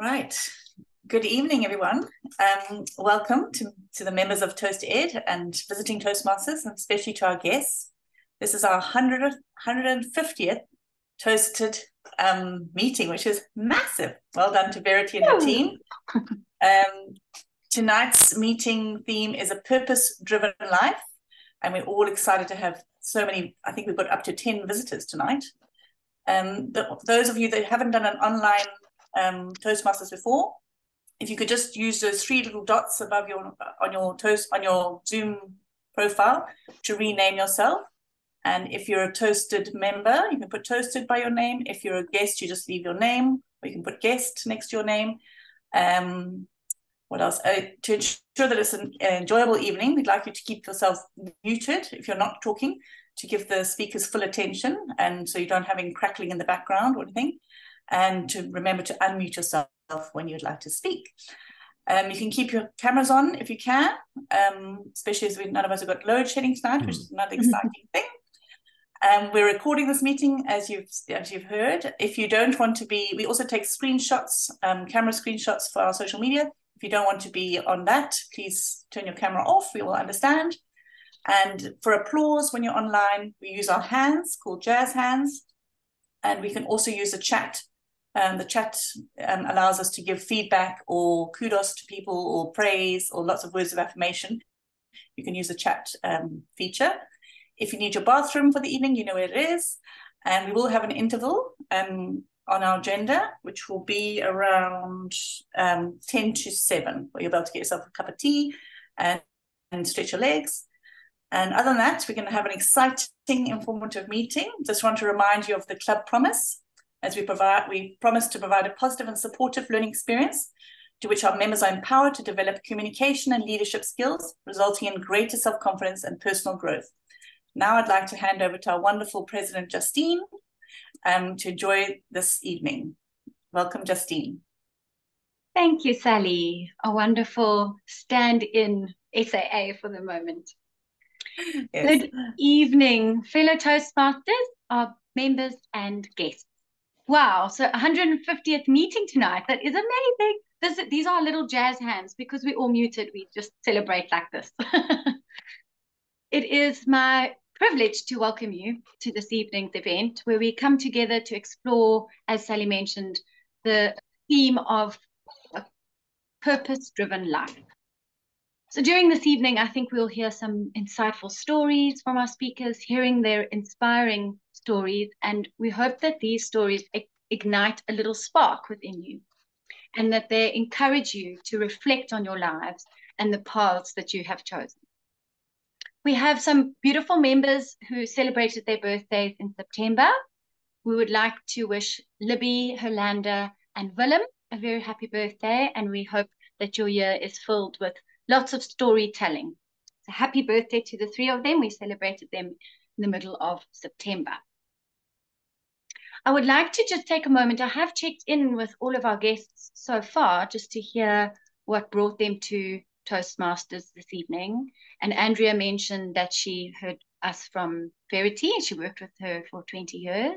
Right. Good evening, everyone. Welcome to the members of ToastEd and visiting Toastmasters, and especially to our guests. This is our 150th Toasted meeting, which is massive. Well done to Verity and the team. Tonight's meeting theme is a purpose-driven life, and we're all excited to have so many. I think we've got up to 10 visitors tonight. Those of you that haven't done an online Toastmasters before, if you could just use those three little dots above on your Zoom profile to rename yourself. And if you're a Toasted member, you can put Toasted by your name. If you're a guest, you just leave your name, or you can put guest next to your name. What else? To ensure that it's an enjoyable evening, we'd like you to keep yourself muted if you're not talking, to give the speakers full attention, and so you don't have any crackling in the background or anything. And to remember to unmute yourself when you'd like to speak. You can keep your cameras on if you can, especially as none of us have got load shedding tonight, which is another exciting thing. We're recording this meeting, as you've heard. If you don't want to be, we also take screenshots, camera screenshots for our social media. If you don't want to be on that, please turn your camera off. We will understand. And for applause when you're online, we use our hands called jazz hands, and we can also use the chat. The chat allows us to give feedback or kudos to people or praise or lots of words of affirmation. You can use the chat feature. If you need your bathroom for the evening, you know where it is. And we will have an interval on our agenda, which will be around 10 to 7, where you'll be able to get yourself a cup of tea and stretch your legs. And other than that, we're going to have an exciting, informative meeting. Just want to remind you of the club promise. As we promise to provide a positive and supportive learning experience to which our members are empowered to develop communication and leadership skills, resulting in greater self-confidence and personal growth. Now I'd like to hand over to our wonderful President, Justine, to enjoy this evening. Welcome, Justine. Thank you, Sally. A wonderful stand-in SAA for the moment. Yes. Good evening, fellow Toastmasters, our members and guests. Wow, so 150th meeting tonight. That is amazing. These are little jazz hands because we're all muted. We just celebrate like this. It is my privilege to welcome you to this evening's event, where we come together to explore, as Sally mentioned, the theme of a purpose-driven life. So during this evening, I think we'll hear some insightful stories from our speakers, hearing their inspiring stories, and we hope that these stories ignite a little spark within you, and that they encourage you to reflect on your lives and the paths that you have chosen. We have some beautiful members who celebrated their birthdays in September. We would like to wish Libby, Herlanda, and Willem a very happy birthday, and we hope that your year is filled with lots of storytelling. So happy birthday to the three of them. We celebrated them in the middle of September. I would like to just take a moment. I have checked in with all of our guests so far just to hear what brought them to Toastmasters this evening. And Andrea mentioned that she heard us from Verity. She worked with her for 20 years.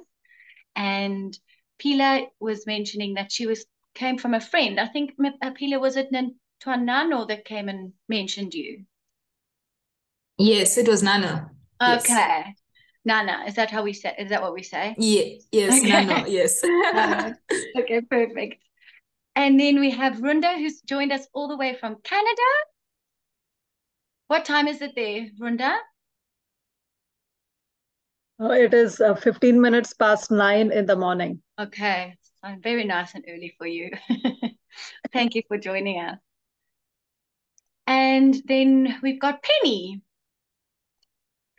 And Pila was mentioning that she came from a friend. I think, Pila, was it Nano that came and mentioned you? Yes, it was Nana. Okay. Yes. Nana, is that how we say? Is that what we say? Yeah, yes, okay. Nana, yes. Okay, perfect. And then we have Runda, who's joined us all the way from Canada. What time is it there, Runda? It is 15 minutes past 9 in the morning. Okay, so very nice and early for you. Thank you for joining us. And then we've got Penny.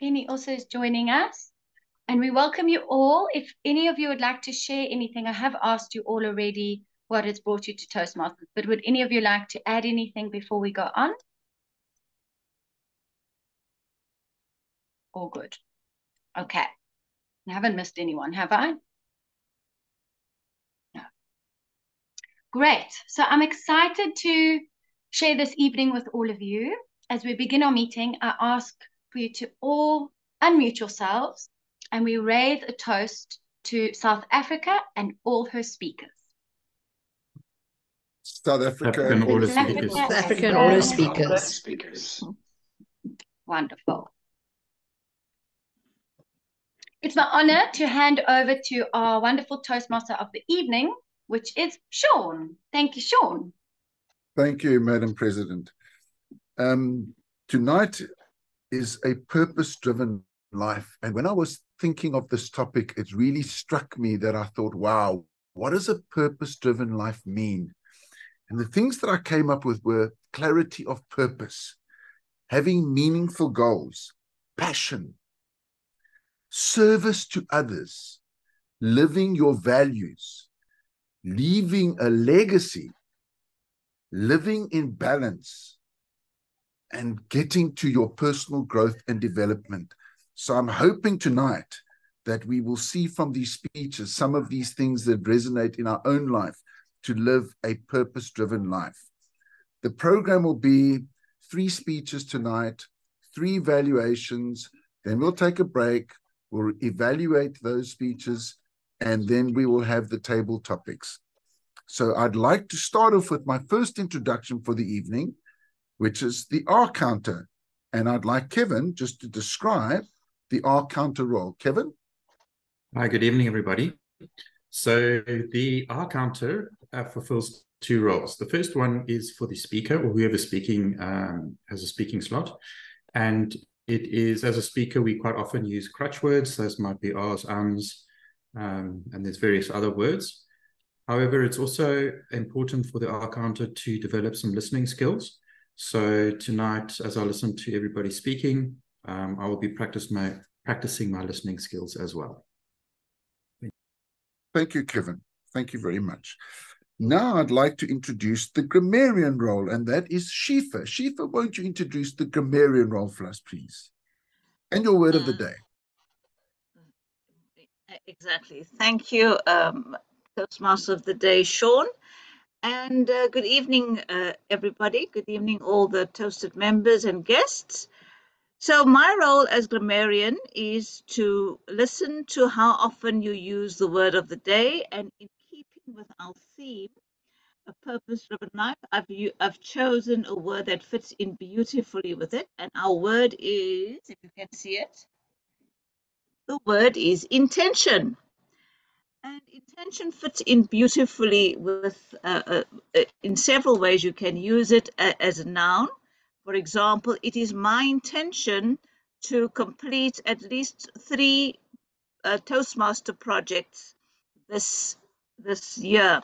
Penny also is joining us. And we welcome you all. If any of you would like to share anything, I have asked you all already what has brought you to Toastmasters, but would any of you like to add anything before we go on? All good. Okay. I haven't missed anyone, have I? No. Great. So I'm excited to share this evening with all of you. As we begin our meeting, I ask for you to all unmute yourselves, and we raise a toast to South Africa and all her speakers. South Africa. African order South speakers. Africa. African order speakers. Wonderful. It's my honor to hand over to our wonderful Toastmaster of the evening, which is Sean. Thank you, Sean. Thank you, Madam President. Tonight is a purpose-driven life. And when I was thinking of this topic, it really struck me that I thought, wow, what does a purpose-driven life mean? And the things that I came up with were clarity of purpose, having meaningful goals, passion, service to others, living your values, leaving a legacy, living in balance, and getting to your personal growth and development. So I'm hoping tonight that we will see from these speeches some of these things that resonate in our own life to live a purpose-driven life. The program will be 3 speeches tonight, 3 evaluations, then we'll take a break, we'll evaluate those speeches, and then we will have the table topics. So I'd like to start off with my first introduction for the evening, which is the R counter. And I'd like Kevin just to describe the R counter role. Kevin? Hi, good evening, everybody. So the R counter fulfills 2 roles. The first one is for the speaker or whoever speaking has a speaking slot. And it is, as a speaker, we quite often use crutch words. Those might be R's, and there's various other words. However, it's also important for the R counter to develop some listening skills. So tonight, as I listen to everybody speaking, I will be practicing my listening skills as well. Thank you, Kevin. Thank you very much. Now I'd like to introduce the grammarian role, and that is Shifa. Shifa, won't you introduce the grammarian role for us, please? And your word of the day. Exactly. Thank you, Toastmaster of the day, Sean. And good evening, everybody. Good evening, all the ToastEd members and guests. So my role as grammarian is to listen to how often you use the word of the day, and in keeping with our theme, a purpose-driven life, I've chosen a word that fits in beautifully with it, and our word is, if you can see it, the word is intention. And intention fits in beautifully with, in several ways. You can use it as a noun. For example, it is my intention to complete at least 3 Toastmaster projects this year.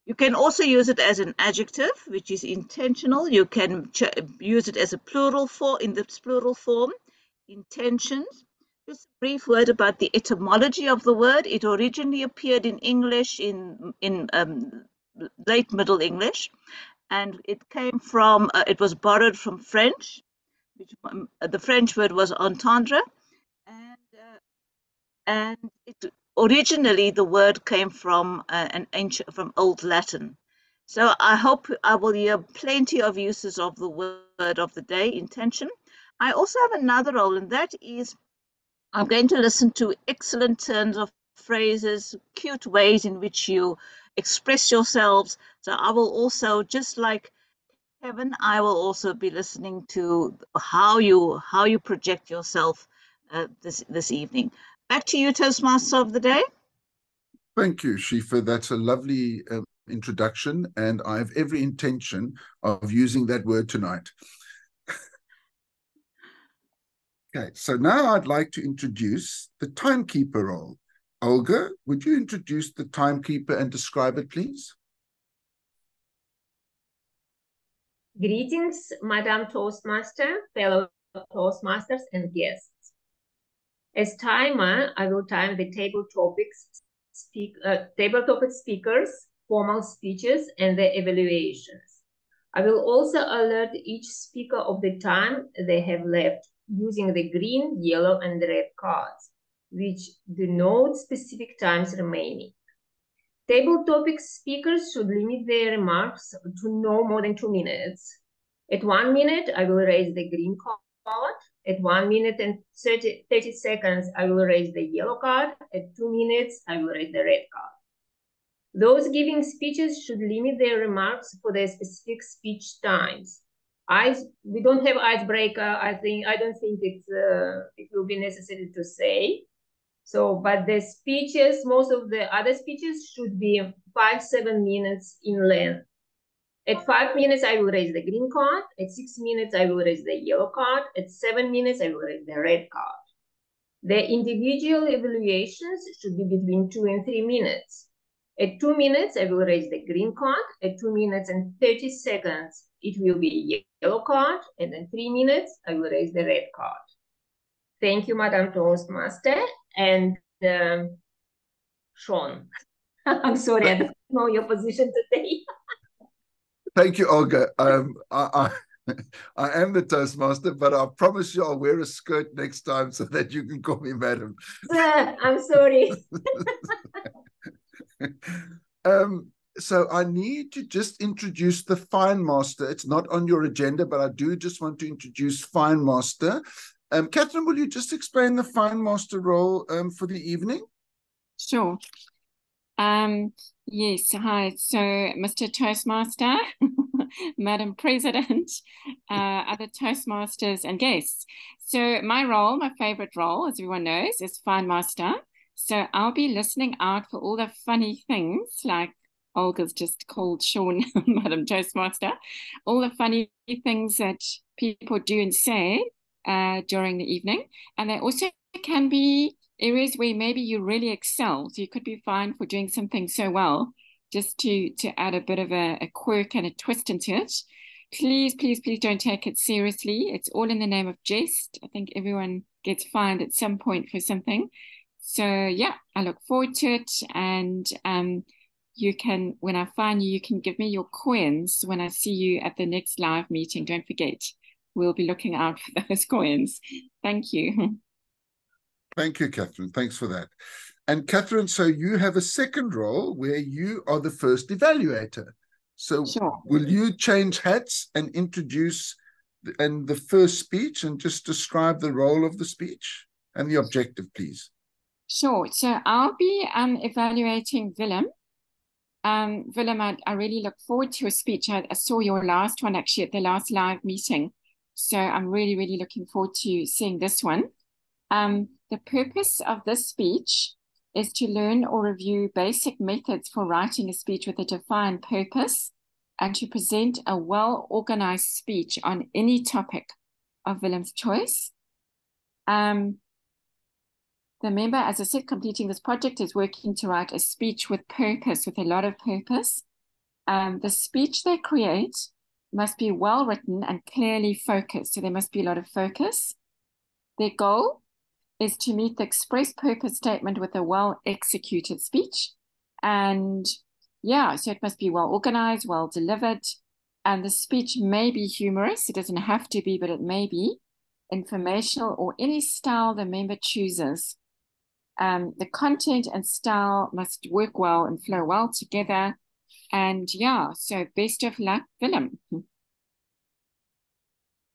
You can also use it as an adjective, which is intentional. You can use it as a plural form, in the plural form, intentions. Just a brief word about the etymology of the word. It originally appeared in English in late Middle English, and it came from, it was borrowed from French, which, the French word was entendre, and originally the word came from from Old Latin. So I hope I will hear plenty of uses of the word of the day, intention. I also have another role, and that is I'm going to listen to excellent turns of phrases, cute ways in which you express yourselves. So I will also, just like Kevin, I will also be listening to how you project yourself this evening. Back to you, Toastmaster of the day. Thank you, Shifa. That's a lovely introduction, and I have every intention of using that word tonight. Okay, so now I'd like to introduce the timekeeper role. Olga, would you introduce the timekeeper and describe it, please? Greetings, Madam Toastmaster, fellow Toastmasters and guests. As timer, I will time the table topic speakers, formal speeches, and the evaluations. I will also alert each speaker of the time they have left using the green, yellow, and red cards, which denote specific times remaining. Table topic speakers should limit their remarks to no more than 2 minutes. At 1 minute, I will raise the green card. At 1 minute and 30 seconds, I will raise the yellow card. At 2 minutes, I will raise the red card. Those giving speeches should limit their remarks for their specific speech times. We don't have icebreaker. I don't think it will be necessary to say. So, but the speeches, most of the other speeches should be 5-7 minutes in length. At 5 minutes, I will raise the green card. At 6 minutes, I will raise the yellow card. At 7 minutes, I will raise the red card. The individual evaluations should be between 2 and 3 minutes. At 2 minutes, I will raise the green card. At 2 minutes and 30 seconds, it will be yellow card. And in 3 minutes, I will raise the red card. Thank you, Madam Toastmaster. And Sean, I'm sorry, I don't know your position today. Thank you, Olga. I am the Toastmaster, but I promise you I'll wear a skirt next time so that you can call me madam. Sir, I'm sorry. So I need to just introduce the Fine Master. It's not on your agenda, but I do just want to introduce Fine Master. Catherine, will you just explain the Fine Master role for the evening? Sure. Yes, hi. So, Mr. Toastmaster, Madam President, other Toastmasters and guests. So my role, my favorite role, as everyone knows, is Fine Master. So I'll be listening out for all the funny things, like Olga's just called Sean Madam Toastmaster, all the funny things that people do and say during the evening. And there also can be areas where maybe you really excel. So you could be fine for doing something so well, just to add a bit of a quirk and a twist into it. Please, please, please don't take it seriously. It's all in the name of jest. I think everyone gets fined at some point for something. So yeah, I look forward to it. And you can, when I find you, you can give me your coins when I see you at the next live meeting. Don't forget, we'll be looking out for those coins. Thank you. Thank you, Catherine. Thanks for that. And Catherine, so you have a second role where you are the first evaluator. So sure. Will you change hats and introduce the first speech and just describe the role of the speech and the objective, please? Sure. So I'll be evaluating Willem. Willem, I really look forward to a speech. I saw your last one actually at the last live meeting. So I'm really, really looking forward to seeing this one. The purpose of this speech is to learn or review basic methods for writing a speech with a defined purpose and to present a well-organized speech on any topic of Willem's choice. The member, as I said, completing this project is working to write a speech with purpose, with a lot of purpose. The speech they create must be well written and clearly focused. So there must be a lot of focus. Their goal is to meet the express purpose statement with a well-executed speech. And yeah, so it must be well organized, well delivered. And the speech may be humorous. It doesn't have to be, but it may be informational or any style the member chooses. The content and style must work well and flow well together. And yeah, so best of luck, Willem.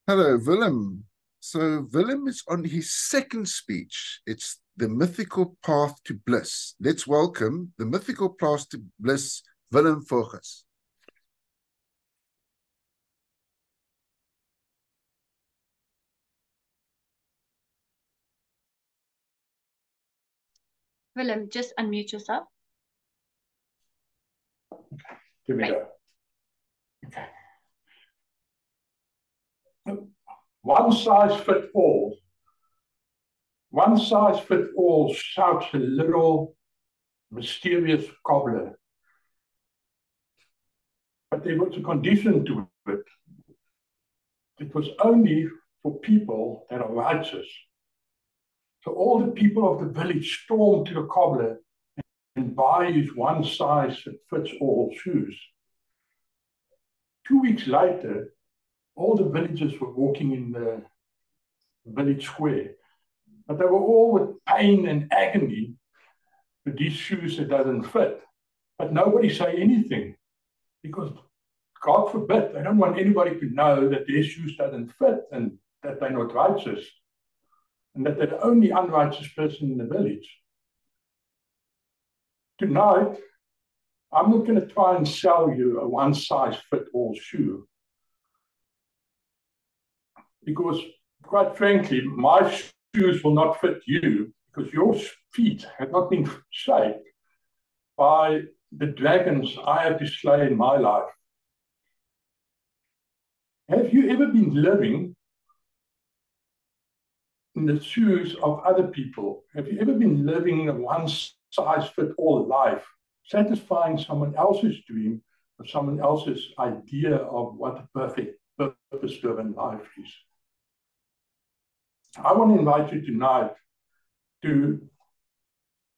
Hello, Willem. So Willem is on his second speech. It's the mythical path to bliss. Let's welcome the mythical path to bliss, Willem Vogels. Willem, just unmute yourself. Here we go. Okay. One size fits all. One size fits all, shouts a little mysterious cobbler. But there was a condition to it. It was only for people that are righteous. So all the people of the village stormed to the cobbler and buy his one size fits all shoes. 2 weeks later, all the villagers were walking in the village square, but they were all with pain and agony with these shoes that doesn't fit. But nobody say anything because, God forbid, they don't want anybody to know that their shoes doesn't fit and that they're not righteous and that they're the only unrighteous person in the village. Tonight, I'm not going to try and sell you a one-size-fits-all shoe, because, quite frankly, my shoes will not fit you, because your feet have not been shaped by the dragons I have to slay in my life. Have you ever been living in the shoes of other people? Have you ever been living a one-size-fits-all life, satisfying someone else's dream or someone else's idea of what a perfect, purpose-driven life is? I want to invite you tonight to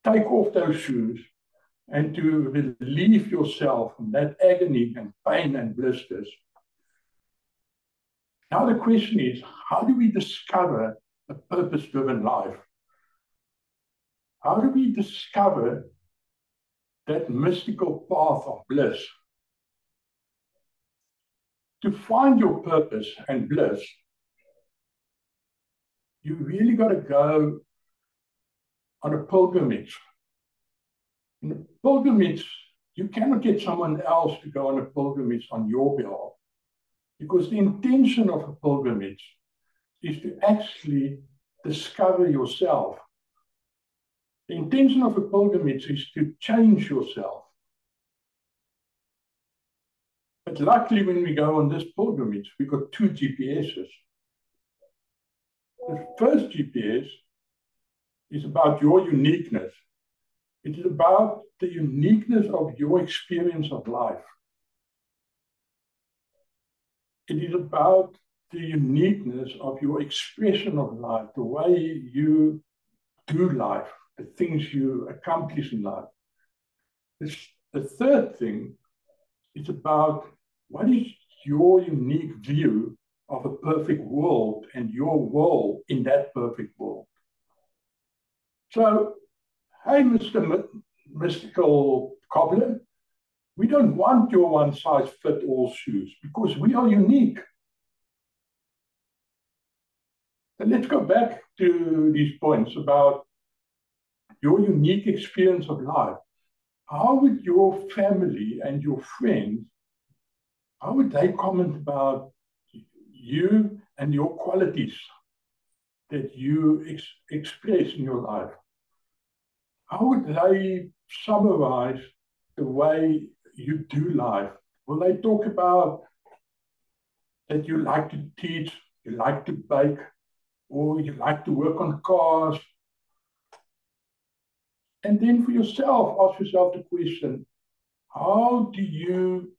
take off those shoes and to relieve yourself from that agony and pain and blisters. Now the question is, how do we discover a purpose-driven life? How do we discover that mystical path of bliss? To find your purpose and bliss, you really got to go on a pilgrimage. In a pilgrimage, you cannot get someone else to go on a pilgrimage on your behalf, because the intention of a pilgrimage is to actually discover yourself. The intention of a pilgrimage is to change yourself. But luckily, when we go on this pilgrimage, we've got two GPSs. The first GPS is about your uniqueness. It is about the uniqueness of your experience of life. It is about the uniqueness of your expression of life, the way you do life, the things you accomplish in life. The third thing is about what is your unique view of a perfect world and your role in that perfect world. So, hey, Mr. Mystical Cobbler, we don't want your one-size-fits-all shoes, because we are unique. And let's go back to these points about your unique experience of life. How would your family and your friends, how would they comment about you and your qualities that you express in your life? How would they summarize the way you do life? Will they talk about that you like to teach, you like to bake, or you like to work on cars? And then for yourself, ask yourself the question, how do you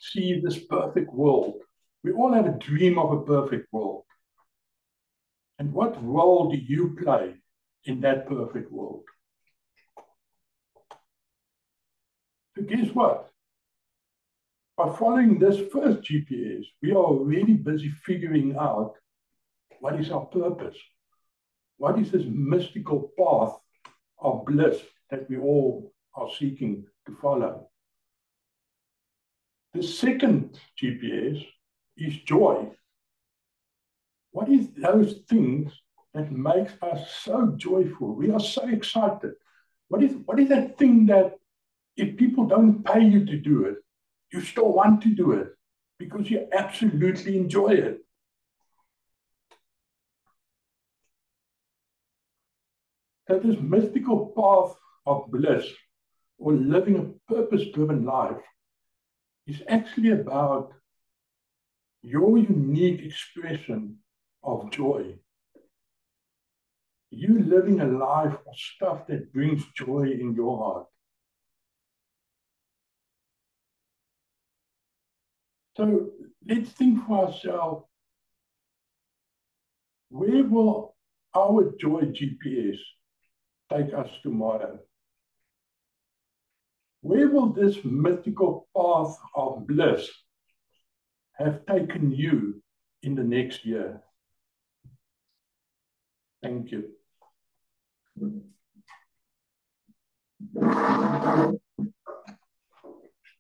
see this perfect world? We all have a dream of a perfect world. And what role do you play in that perfect world? So guess what? By following this first GPS, we are already busy figuring out what is our purpose. What is this mystical path of bliss that we all are seeking to follow? The second GPS is joy. What is those things that makes us so joyful? We are so excited. What is that thing that if people don't pay you to do it, you still want to do it because you absolutely enjoy it? So this mystical path of bliss, or living a purpose-driven life, is actually about your unique expression of joy. You living a life of stuff that brings joy in your heart. So let's think for ourselves, where will our joy GPS take us tomorrow? Where will this mythical path of bliss have taken you in the next year? Thank you.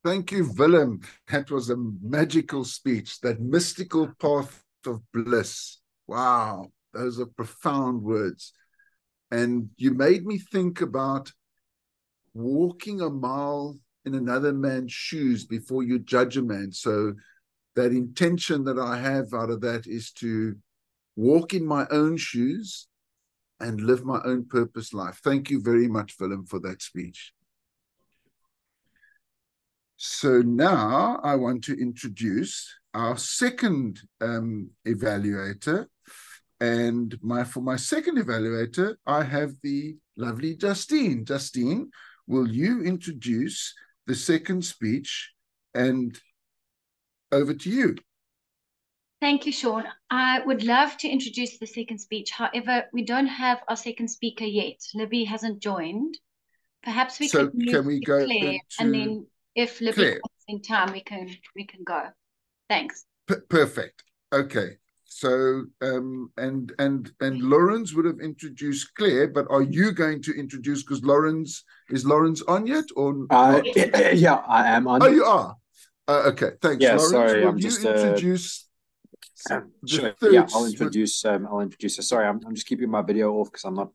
Thank you, Willem. That was a magical speech, that mystical path of bliss. Wow, those are profound words. And you made me think about walking a mile in another man's shoes before you judge a man. So that intention that I have out of that is to walk in my own shoes and live my own purpose life. Thank you very much, Willem, for that speech. So now I want to introduce our second evaluator. And for my second evaluator, I have the lovely Justine. Justine, will you introduce the second speech? And over to you. Thank you, Sean. I would love to introduce the second speech. However, we don't have our second speaker yet. Libby hasn't joined. Perhaps we could move can we to go Claire, and then if Libby Claire comes in time, we can go. Thanks. Perfect. Okay. So and Lawrence would have introduced Claire, but are you going to introduce, because is Lawrence on yet or not? Yeah, I am on. Oh, you are. Okay, thanks. Yeah, Lawrence, sorry, will you introduce sure. Yeah, I'll introduce her. Sorry, I'm just keeping my video off because I'm not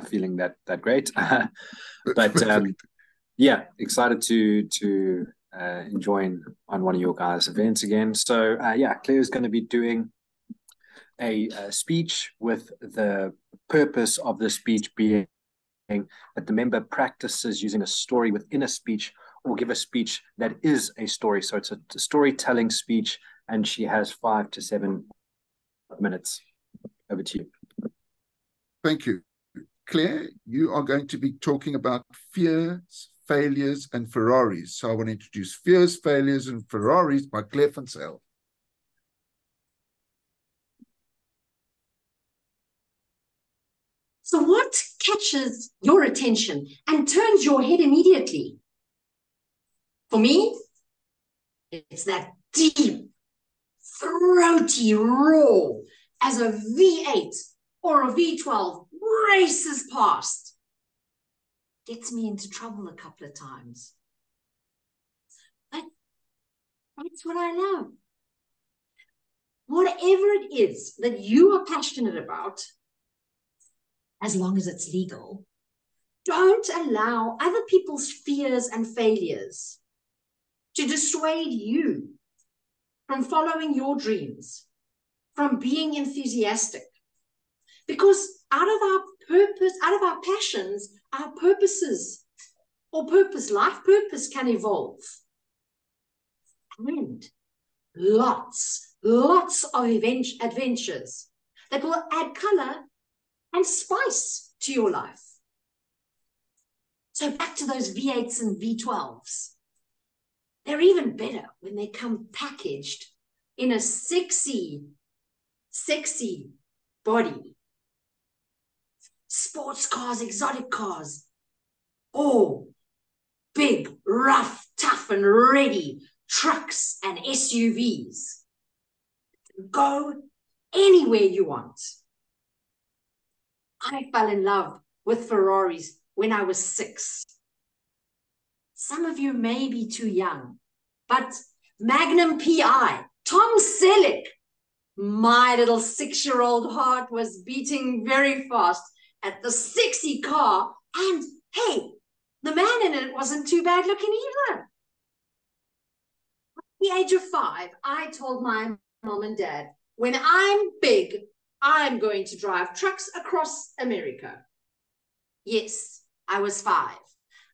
feeling that great. But yeah, excited to join on one of your guys' events again. So yeah, Claire's going to be doing a speech with the purpose of the speech being that the member practices using a story within a speech or give a speech that is a story. So it's a storytelling speech, and she has 5 to 7 minutes. Over to you. Thank you. Claire, you are going to be talking about fears, failures, and Ferraris. So I want to introduce Fears, Failures, and Ferraris by Claire van Zyl. So what catches your attention and turns your head immediately? For me, it's that deep, throaty roar as a V8 or a V12 races past. Gets me into trouble a couple of times. But that's what I love. Whatever it is that you are passionate about, as long as it's legal, don't allow other people's fears and failures to dissuade you from following your dreams, from being enthusiastic. Because out of our purpose, out of our passions, our purposes or life purpose can evolve. And lots of adventures that will add color and spice to your life. So back to those V8s and V12s. They're even better when they come packaged in a sexy body. Sports cars, exotic cars, or big, rough, tough, and ready trucks and SUVs. Go anywhere you want. I fell in love with Ferraris when I was 6. Some of you may be too young, but Magnum PI, Tom Selleck, my little 6-year-old heart was beating very fast at the sexy car, and hey, the man in it wasn't too bad looking either. At the age of 5, I told my mom and dad, when I'm big, I'm going to drive trucks across America. Yes, I was 5.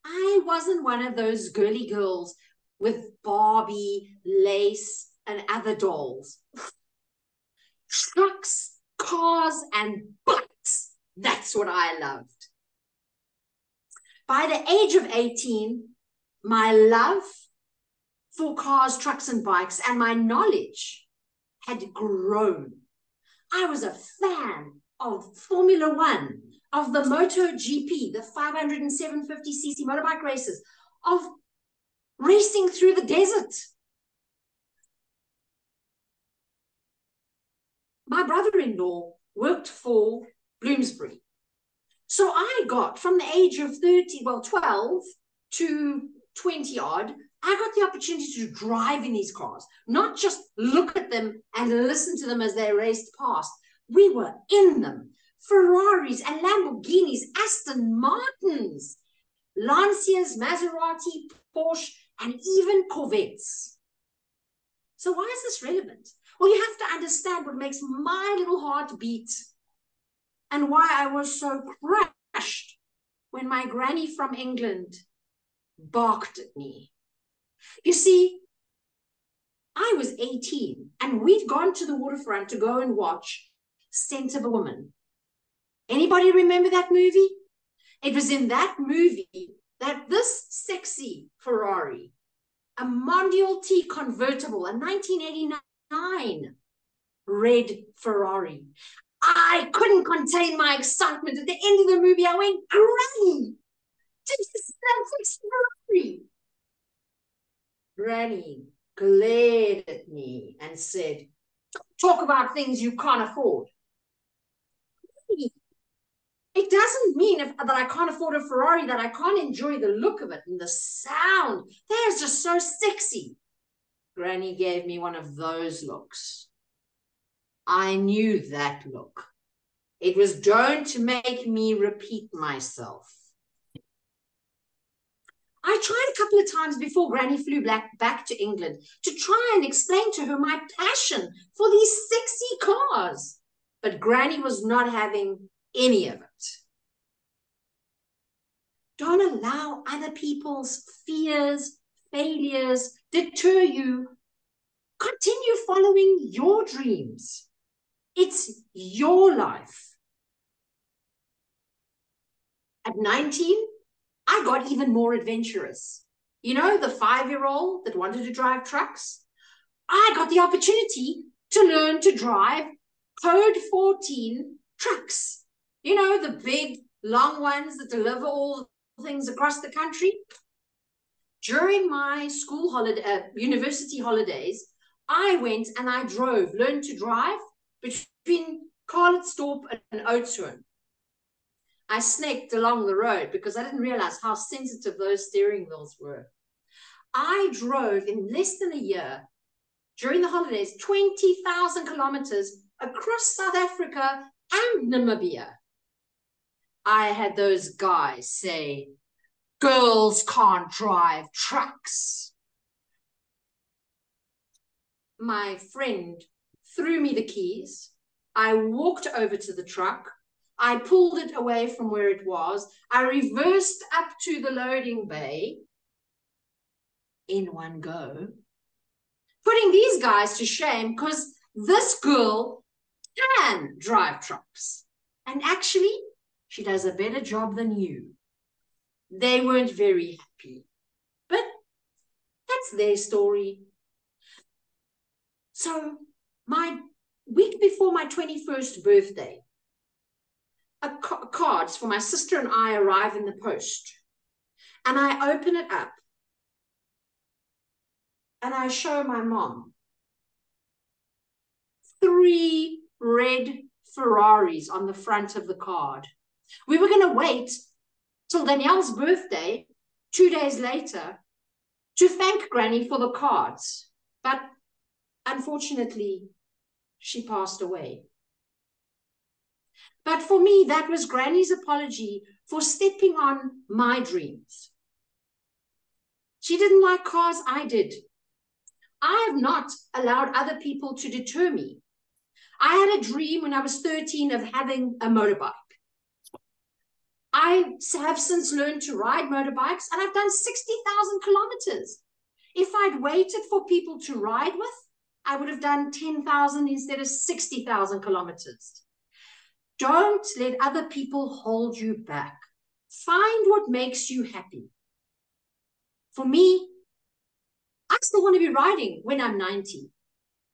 I wasn't one of those girly girls with Barbie, lace, and other dolls. Trucks, cars, and bikes. That's what I loved. By the age of 18, my love for cars, trucks, and bikes and my knowledge had grown. I was a fan of Formula One, of the MotoGP, the 500 and 750cc motorbike races, of racing through the desert. My brother-in-law worked for Bloomsbury. So I got, from the age of 12 to 20 odd, I got the opportunity to drive in these cars, not just look at them and listen to them as they raced past. We were in them. Ferraris and Lamborghinis, Aston Martins, Lancias, Maserati, Porsche, and even Corvettes. So why is this relevant? Well, you have to understand what makes my little heart beat and why I was so crushed when my granny from England barked at me. You see, I was 18 and we'd gone to the waterfront to go and watch Scent of a Woman. Anybody remember that movie? It was in that movie that this sexy Ferrari, a Mondial T convertible, a 1989 red Ferrari. I couldn't contain my excitement. At the end of the movie, I went, Granny, did you see that sexy Ferrari? Granny glared at me and said, talk about things you can't afford. It doesn't mean that I can't afford a Ferrari, that I can't enjoy the look of it and the sound. That is just so sexy. Granny gave me one of those looks. I knew that look. It was going to make me repeat myself. I tried a couple of times before Granny flew back to England to try and explain to her my passion for these sexy cars. But Granny was not having any of it. Don't allow other people's fears, failures deter you. Continue following your dreams. It's your life. At 19, I got even more adventurous. You know, the 5-year-old that wanted to drive trucks? I got the opportunity to learn to drive Code 14 trucks. You know, the big, long ones that deliver all things across the country. During my school holiday, university holidays, I went and I learned to drive between Carletsdorp and Oudtshoorn. I snaked along the road because I didn't realize how sensitive those steering wheels were. I drove in less than a year during the holidays 20,000 kilometers across South Africa and Namibia. I had those guys say, girls can't drive trucks. My friend threw me the keys. I walked over to the truck. I pulled it away from where it was. I reversed up to the loading bay in one go, putting these guys to shame because this girl can drive trucks. And actually, she does a better job than you. They weren't very happy, but that's their story. So my week before my 21st birthday, cards for my sister and I arrive in the post. And I open it up. And I show my mom 3 red Ferraris on the front of the card. We were going to wait till Danielle's birthday, 2 days later, to thank Granny for the cards. But unfortunately, she passed away. But for me, that was Granny's apology for stepping on my dreams. She didn't like cars, I did. I have not allowed other people to deter me. I had a dream when I was 13 of having a motorbike. I have since learned to ride motorbikes, and I've done 60,000 kilometers. If I'd waited for people to ride with, I would have done 10,000 instead of 60,000 kilometers. Don't let other people hold you back. Find what makes you happy. For me, I still want to be riding when I'm 90.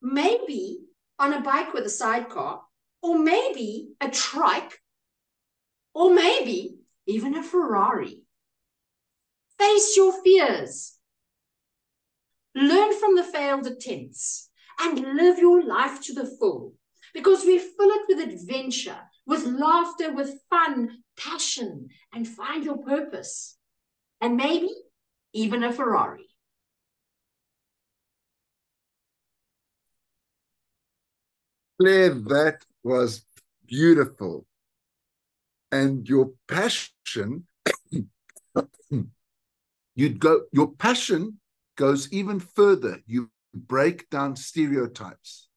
Maybe on a bike with a sidecar, or maybe a trike, or maybe even a Ferrari. Face your fears. Learn from the failed attempts and live your life to the full, because we fill it with adventure, with laughter, with fun, passion, and find your purpose. And maybe even a Ferrari. Claire, that was beautiful. And your passion Your passion goes even further. You break down stereotypes.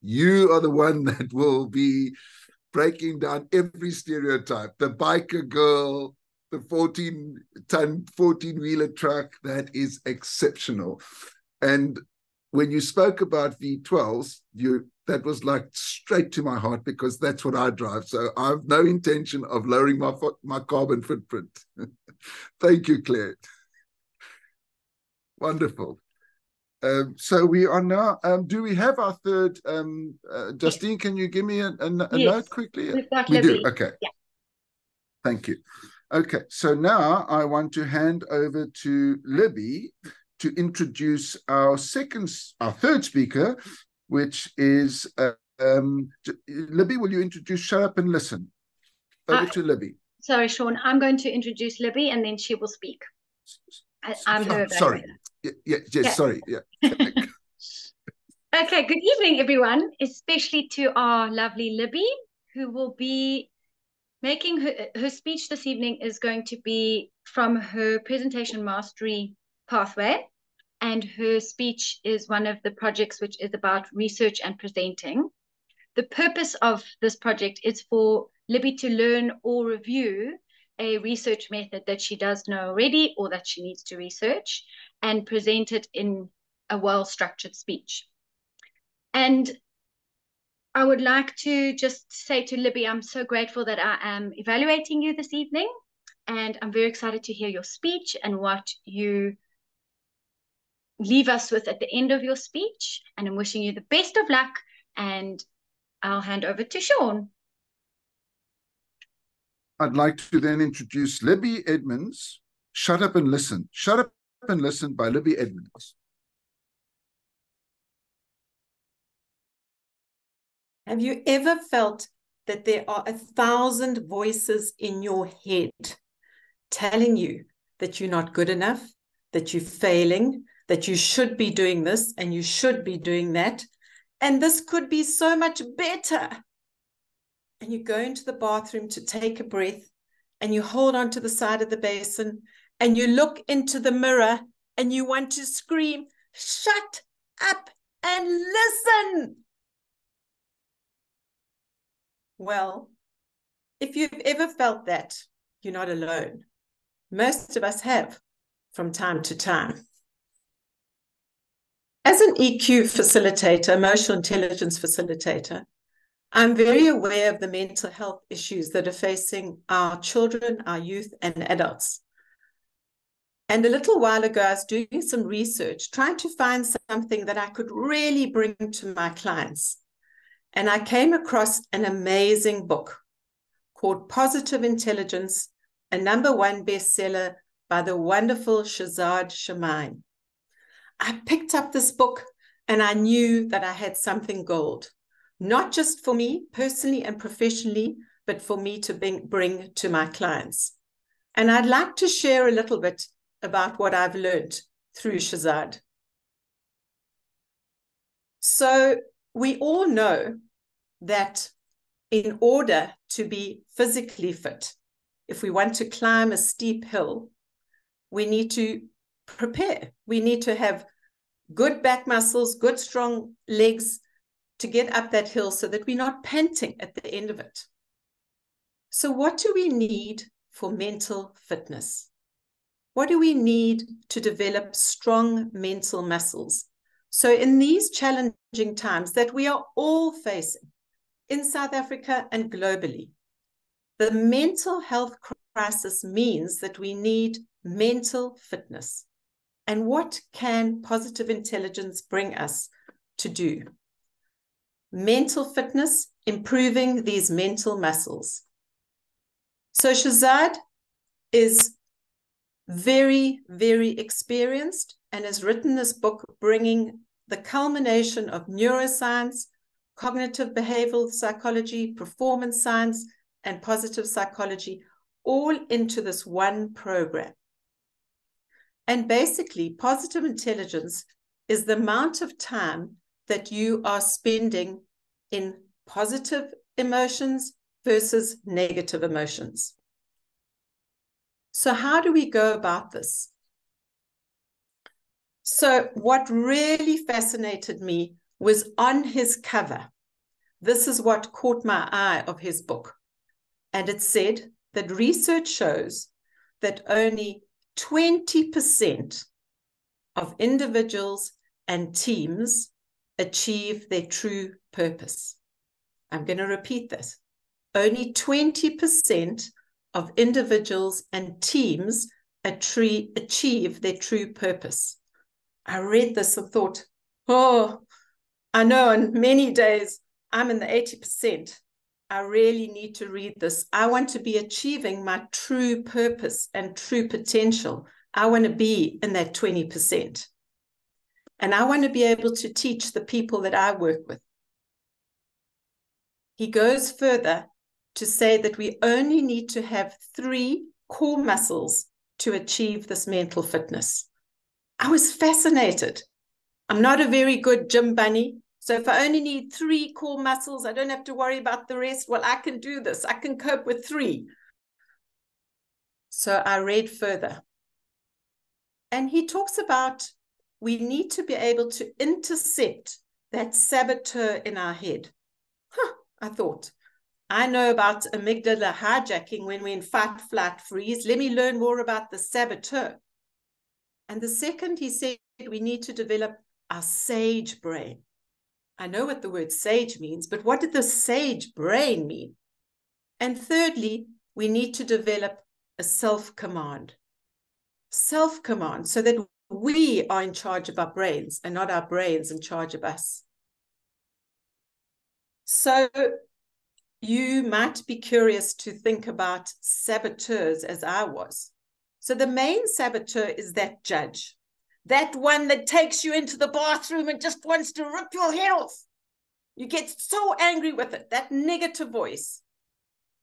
You are the one that will be breaking down every stereotype. The biker girl, the 14-ton, 14-wheeler truck, that is exceptional. And when you spoke about V12s, that was like straight to my heart, because that's what I drive. So I have no intention of lowering my carbon footprint. Thank you, Claire. Wonderful. So we are now, do we have our third, Justine, can you give me a note quickly? We do, okay. Yeah. Thank you. Okay, so now I want to hand over to Libby to introduce our third speaker, which is, Libby, will you introduce Shut Up and Listen? Over to Libby. Sorry, Sean, I'm going to introduce Libby and then she will speak. I'm her sorry. Yes, sorry. Yeah. Okay, good evening, everyone, especially to our lovely Libby, who will be making her speech this evening is going to be from her presentation mastery pathway. And her speech is one of the projects which is about research and presenting. The purpose of this project is for Libby to learn or review a research method that she does know already or that she needs to research and present it in a well-structured speech. And I would like to just say to Libby, I'm so grateful that I am evaluating you this evening, and I'm very excited to hear your speech and what you leave us with at the end of your speech. And I'm wishing you the best of luck, and I'll hand over to Sean. I'd like to then introduce Libby Edmonds, Shut Up and Listen. Shut Up and Listen by Libby Edmonds. Have you ever felt that there are 1,000 voices in your head telling you that you're not good enough, that you're failing, that you should be doing this and you should be doing that, and this could be so much better? And you go into the bathroom to take a breath and you hold on to the side of the basin and you look into the mirror and you want to scream, "Shut up and listen." Well, if you've ever felt that, you're not alone. Most of us have from time to time. As an EQ facilitator, emotional intelligence facilitator, I'm very aware of the mental health issues that are facing our children, our youth, and adults. And a little while ago, I was doing some research, trying to find something that I could really bring to my clients. And I came across an amazing book called Positive Intelligence, a #1 bestseller by the wonderful Shazad Shamaim. I picked up this book and I knew that I had something gold, not just for me personally and professionally, but for me to bring to my clients. And I'd like to share a little bit about what I've learned through Shazad. So we all know that in order to be physically fit, if we want to climb a steep hill, we need to prepare. We need to have good back muscles, good strong legs to get up that hill so that we're not panting at the end of it. So what do we need for mental fitness? What do we need to develop strong mental muscles? So in these challenging times that we are all facing in South Africa and globally, the mental health crisis means that we need mental fitness. And what can positive intelligence bring us to do? Mental fitness, improving these mental muscles. So Shazad is very, very experienced and has written this book bringing the culmination of neuroscience, cognitive behavioral psychology, performance science, and positive psychology all into this one program. And basically, positive intelligence is the amount of time that you are spending in positive emotions versus negative emotions. So how do we go about this? So what really fascinated me was on his cover. This is what caught my eye of his book. And it said that research shows that only 20% of individuals and teams achieve their true purpose. I'm going to repeat this. Only 20% of individuals and teams achieve their true purpose. I read this and thought, oh, I know on many days I'm in the 80%. I really need to read this. I want to be achieving my true purpose and true potential. I want to be in that 20%. And I want to be able to teach the people that I work with. He goes further to say that we only need to have 3 core muscles to achieve this mental fitness. I was fascinated. I'm not a very good gym bunny. So if I only need 3 core muscles, I don't have to worry about the rest. Well, I can do this. I can cope with 3. So I read further. And he talks about we need to be able to intercept that saboteur in our head. I thought, I know about amygdala hijacking when we're in fight, flight, freeze. Let me learn more about the saboteur. And the second, he said, we need to develop our sage brain. I know what the word sage means, but what did the sage brain mean? And thirdly, we need to develop a self-command. Self-command, so that we are in charge of our brains and not our brains in charge of us. So you might be curious to think about saboteurs as I was. So the main saboteur is that judge, that one that takes you into the bathroom and just wants to rip your head off. You get so angry with it, that negative voice.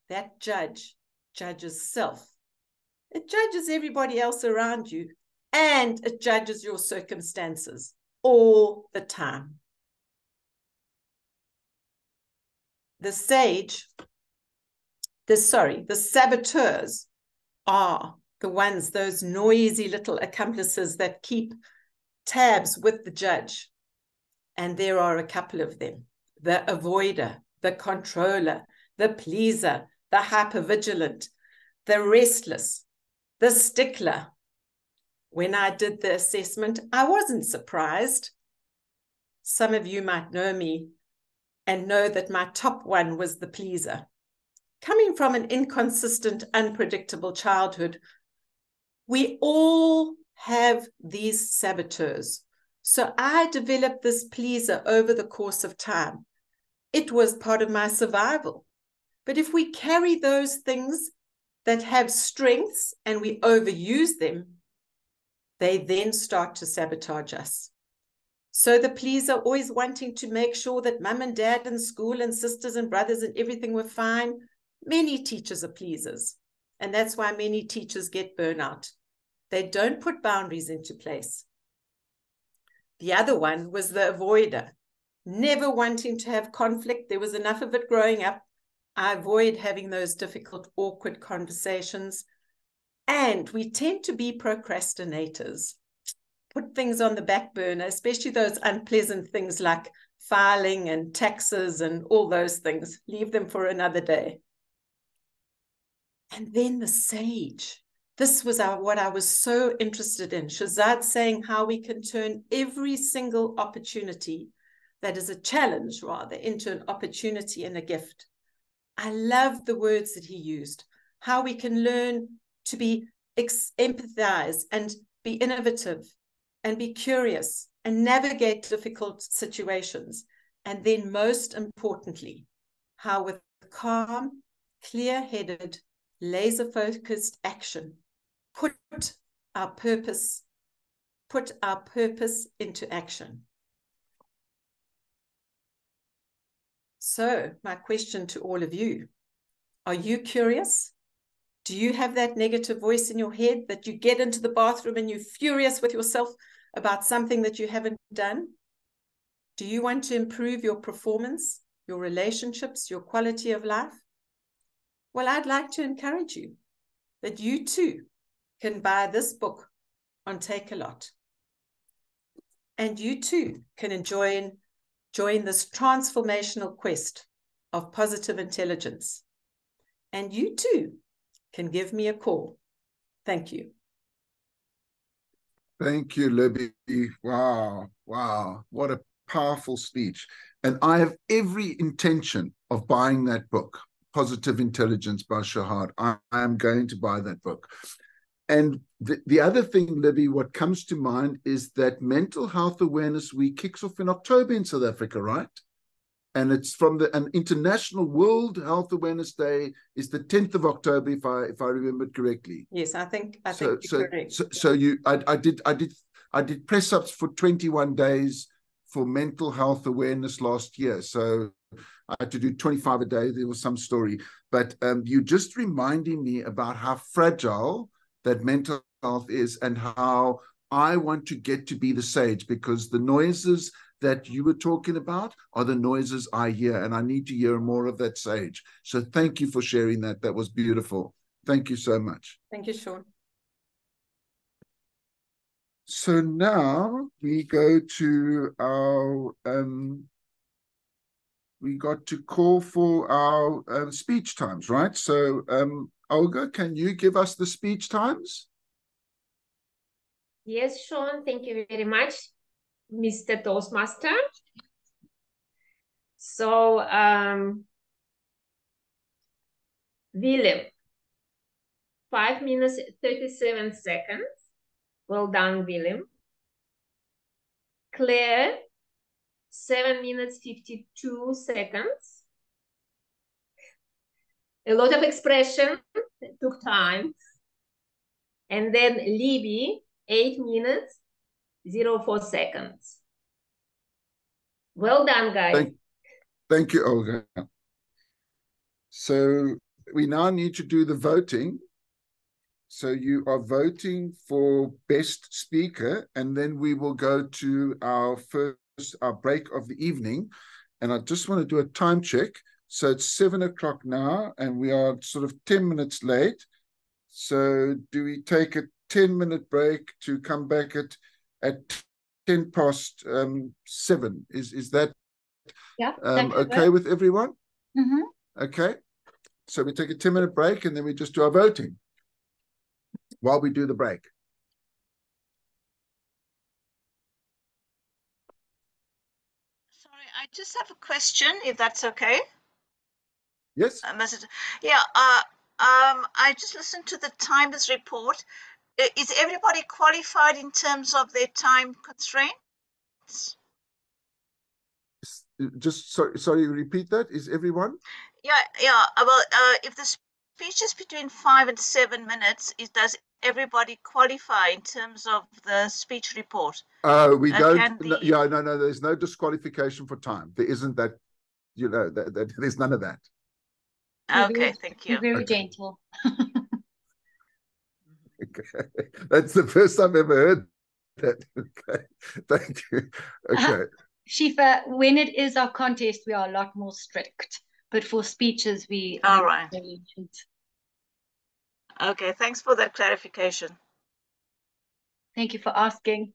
That judge judges self. It judges everybody else around you, and it judges your circumstances all the time. The saboteurs are the ones, those noisy little accomplices that keep tabs with the judge. And there are a couple of them: the avoider, the controller, the pleaser, the hypervigilant, the restless, the stickler. When I did the assessment, I wasn't surprised. Some of you might know me and know that my top one was the pleaser. Coming from an inconsistent, unpredictable childhood, we all have these saboteurs. So I developed this pleaser over the course of time. It was part of my survival. But if we carry those things that have strengths and we overuse them, they then start to sabotage us. So the pleaser, always wanting to make sure that mum and dad and school and sisters and brothers and everything were fine. Many teachers are pleasers. And that's why many teachers get burnout. They don't put boundaries into place. The other one was the avoider, never wanting to have conflict. There was enough of it growing up. I avoid having those difficult, awkward conversations. And we tend to be procrastinators, put things on the back burner, especially those unpleasant things like filing and taxes and all those things. Leave them for another day. And then the sage. This was what I was so interested in. Shazad saying how we can turn every single opportunity that is a challenge, rather, into an opportunity and a gift. I love the words that he used, how we can learn to be empathize and be innovative and be curious and navigate difficult situations. And then most importantly, how with calm, clear-headed, laser-focused action, put our purpose into action. So my question to all of you, are you curious? Do you have that negative voice in your head that you get into the bathroom and you're furious with yourself about something that you haven't done? Do you want to improve your performance, your relationships, your quality of life? Well, I'd like to encourage you that you too can buy this book on Take-A-Lot. And you too can join this transformational quest of positive intelligence. And you too can give me a call. Thank you. Thank you, Libby. Wow, wow, what a powerful speech. And I have every intention of buying that book, Positive Intelligence by Shahad. I am going to buy that book. And the other thing, Libby, what comes to mind is that Mental Health Awareness Week kicks off in October in South Africa, right? And it's from an International World Health Awareness Day is the 10th of October, if I remember correctly. Yes, I think you're correct. I did press ups for 21 days for mental health awareness last year. So I had to do 25 a day. There was some story, but you just reminding me about how fragile that mental health is and how I want to get to be the sage, because the noises that you were talking about are the noises I hear, and I need to hear more of that sage. So thank you for sharing that. That was beautiful. Thank you so much. Thank you, Sean. So now we go to our, we got to call for our speech times, right? So Olga, can you give us the speech times? Yes, Sean, thank you very much, Mr. Toastmaster. So, Willem, 5 minutes, 37 seconds. Well done, Willem. Claire, 7 minutes, 52 seconds. A lot of expression, it took time. And then Libby, 8 minutes, 04 seconds. Well done, guys. Thank you, Olga. So we now need to do the voting. So you are voting for best speaker, and then we will go to our break of the evening. And I just want to do a time check. So it's 7 o'clock now, and we are sort of 10 minutes late. So do we take a 10-minute break to come back at 10 past 7? Is that okay with everyone? Mm-hmm. Okay. So we take a 10-minute break, and then we just do our voting while we do the break. Sorry, I just have a question, if that's okay. Yes. Yeah. I just listened to the Timers report. Is everybody qualified in terms of their time constraints? Just sorry, repeat that. Is everyone? Yeah. Well, if the speech is between 5 and 7 minutes, does everybody qualify in terms of the speech report? We don't. No. There's no disqualification for time. There isn't that. You know, that there's none of that. Okay, thank you. You're very gentle. Okay. That's the first I've ever heard that. Okay. Thank you. Okay. Shifa, when it is our contest, we are a lot more strict. But for speeches, we all right. Okay, thanks for that clarification. Thank you for asking.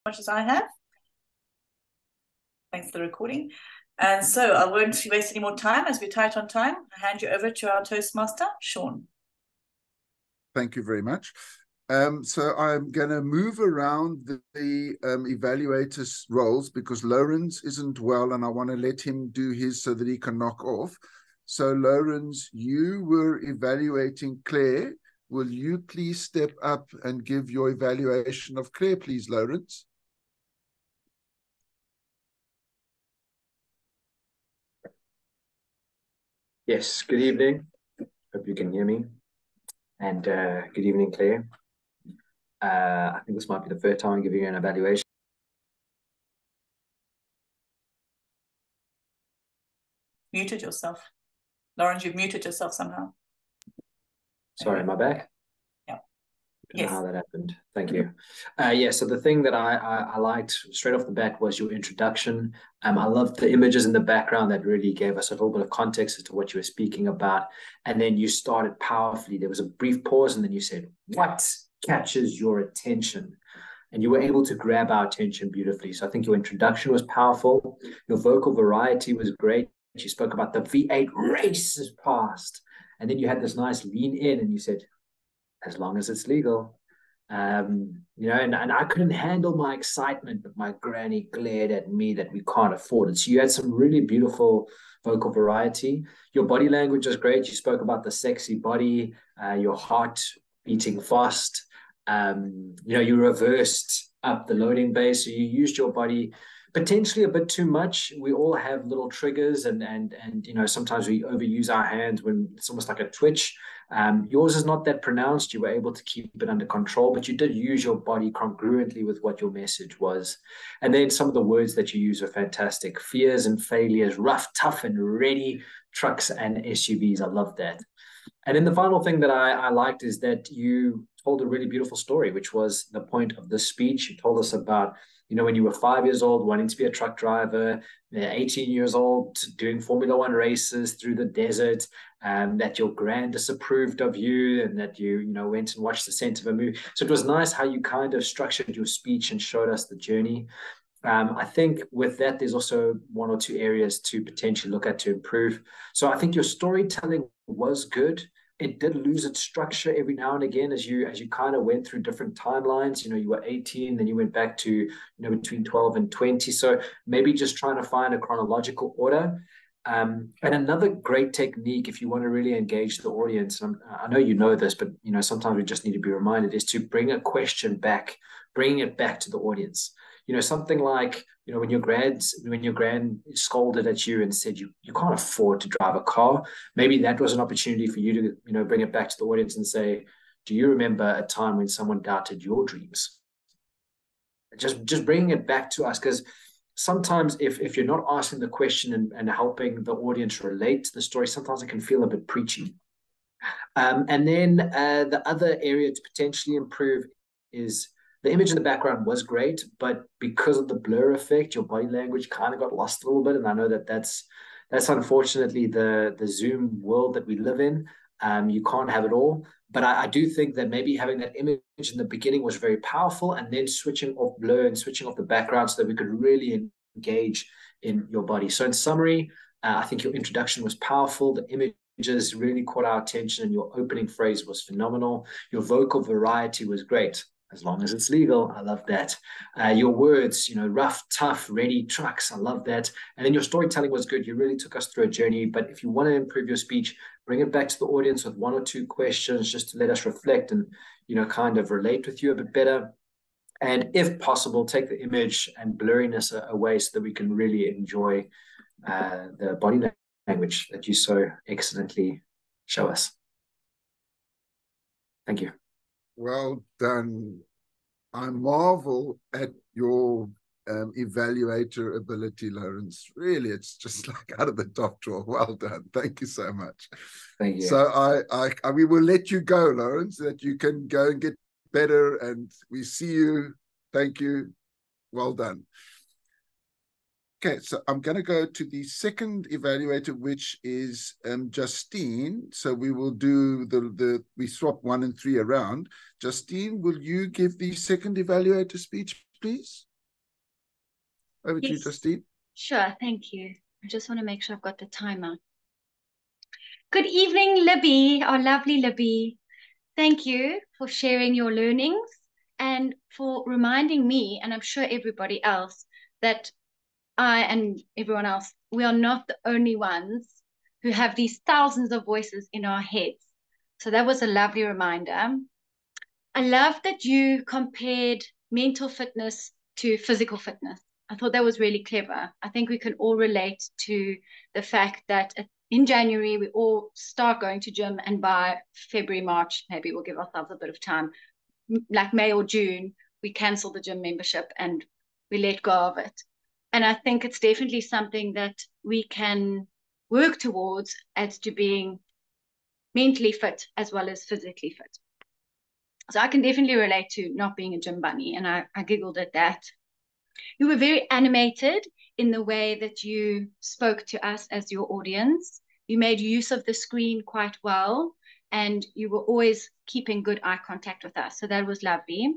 much as I have. Thanks for the recording. And so I won't waste any more time as we're tight on time. I'll hand you over to our Toastmaster, Sean. Thank you very much. So I'm going to move around the evaluators' roles because Lawrence isn't well and I want to let him do his so that he can knock off. So Lawrence, you were evaluating Claire. Will you please step up and give your evaluation of Claire, please, Lawrence? Yes, good evening. Hope you can hear me. And good evening, Claire. I think this might be the first time I'm giving you an evaluation. Muted yourself. Lawrence, you've muted yourself somehow. Sorry, am I back? Yeah. I don't know how that happened. Thank you. Yeah, so the thing that I liked straight off the bat was your introduction. I loved the images in the background that really gave us a little bit of context as to what you were speaking about. And then you started powerfully. There was a brief pause and then you said, what catches your attention? And you were able to grab our attention beautifully. So I think your introduction was powerful. Your vocal variety was great. You spoke about the V8 race is past. And then you had this nice lean in and you said, as long as it's legal. You know, and I couldn't handle my excitement, but my granny glared at me that we can't afford it. So you had some really beautiful vocal variety. Your body language was great. You spoke about the sexy body, your heart beating fast. You know, you reversed up the loading bay. So you used your body potentially a bit too much. We all have little triggers and you know, sometimes we overuse our hands when it's almost like a twitch. Yours is not that pronounced. You were able to keep it under control, but you did use your body congruently with what your message was. And then some of the words that you use are fantastic. Fears and failures, rough, tough, and ready, trucks and SUVs. I love that. And then the final thing that I liked is that you told a really beautiful story, which was the point of the speech. You told us about, you know, when you were 5 years old, wanting to be a truck driver, 18 years old, doing Formula One races through the desert, that your grand disapproved of you and that you know, went and watched the Scent of a movie. So it was nice how you kind of structured your speech and showed us the journey. I think with that, there's also one or two areas to potentially look at to improve. So I think your storytelling was good. It did lose its structure every now and again as you kind of went through different timelines. You know, you were 18, then you went back to, you know, between 12 and 20. So maybe just trying to find a chronological order. And another great technique, if you want to really engage the audience, and I know you know this, but you know, sometimes we just need to be reminded, is to bring a question back, bring it back to the audience. You know, something like, you know, when your grand scolded at you and said you can't afford to drive a car, maybe that was an opportunity for you to, you know, bring it back to the audience and say, do you remember a time when someone doubted your dreams? Just bringing it back to us, because sometimes if you're not asking the question and helping the audience relate to the story, sometimes it can feel a bit preachy. And then the other area to potentially improve is the image in the background was great, but because of the blur effect, your body language kind of got lost a little bit. And I know that that's unfortunately the Zoom world that we live in. You can't have it all. But I do think that maybe having that image in the beginning was very powerful, and then switching off blur and switching off the background so that we could really engage in your body. So in summary, I think your introduction was powerful. The images really caught our attention, and your opening phrase was phenomenal. Your vocal variety was great. As long as it's legal, I love that. Your words, you know, rough, tough, ready, trucks, I love that. And then your storytelling was good. You really took us through a journey. But if you want to improve your speech, bring it back to the audience with one or two questions just to let us reflect and, you know, kind of relate with you a bit better. And if possible, take the image and blurriness away so that we can really enjoy the body language that you so excellently show us. Thank you. Well done. I marvel at your evaluator ability, Lawrence. Really, it's just like out of the top drawer. Well done. Thank you so much. Thank you. So we will let you go, Lawrence, so that you can go and get better. And we see you. Thank you. Well done. Okay, so I'm going to go to the second evaluator, which is Justine. So we will do we swap 1 and 3 around. Justine, will you give the second evaluator speech, please? Over to you, Justine. Sure, thank you. I just want to make sure I've got the timer. Good evening, Libby, our lovely Libby. Thank you for sharing your learnings and for reminding me, and I'm sure everybody else, that I and everyone else, we are not the only ones who have these thousands of voices in our heads. So that was a lovely reminder. I love that you compared mental fitness to physical fitness. I thought that was really clever. I think we can all relate to the fact that in January, we all start going to gym, and by February, March, maybe we'll give ourselves a bit of time, like May or June, we cancel the gym membership and we let go of it. And I think it's definitely something that we can work towards as to being mentally fit as well as physically fit. So I can definitely relate to not being a gym bunny, and I giggled at that. You were very animated in the way that you spoke to us as your audience. You made use of the screen quite well, and you were always keeping good eye contact with us. So that was lovely.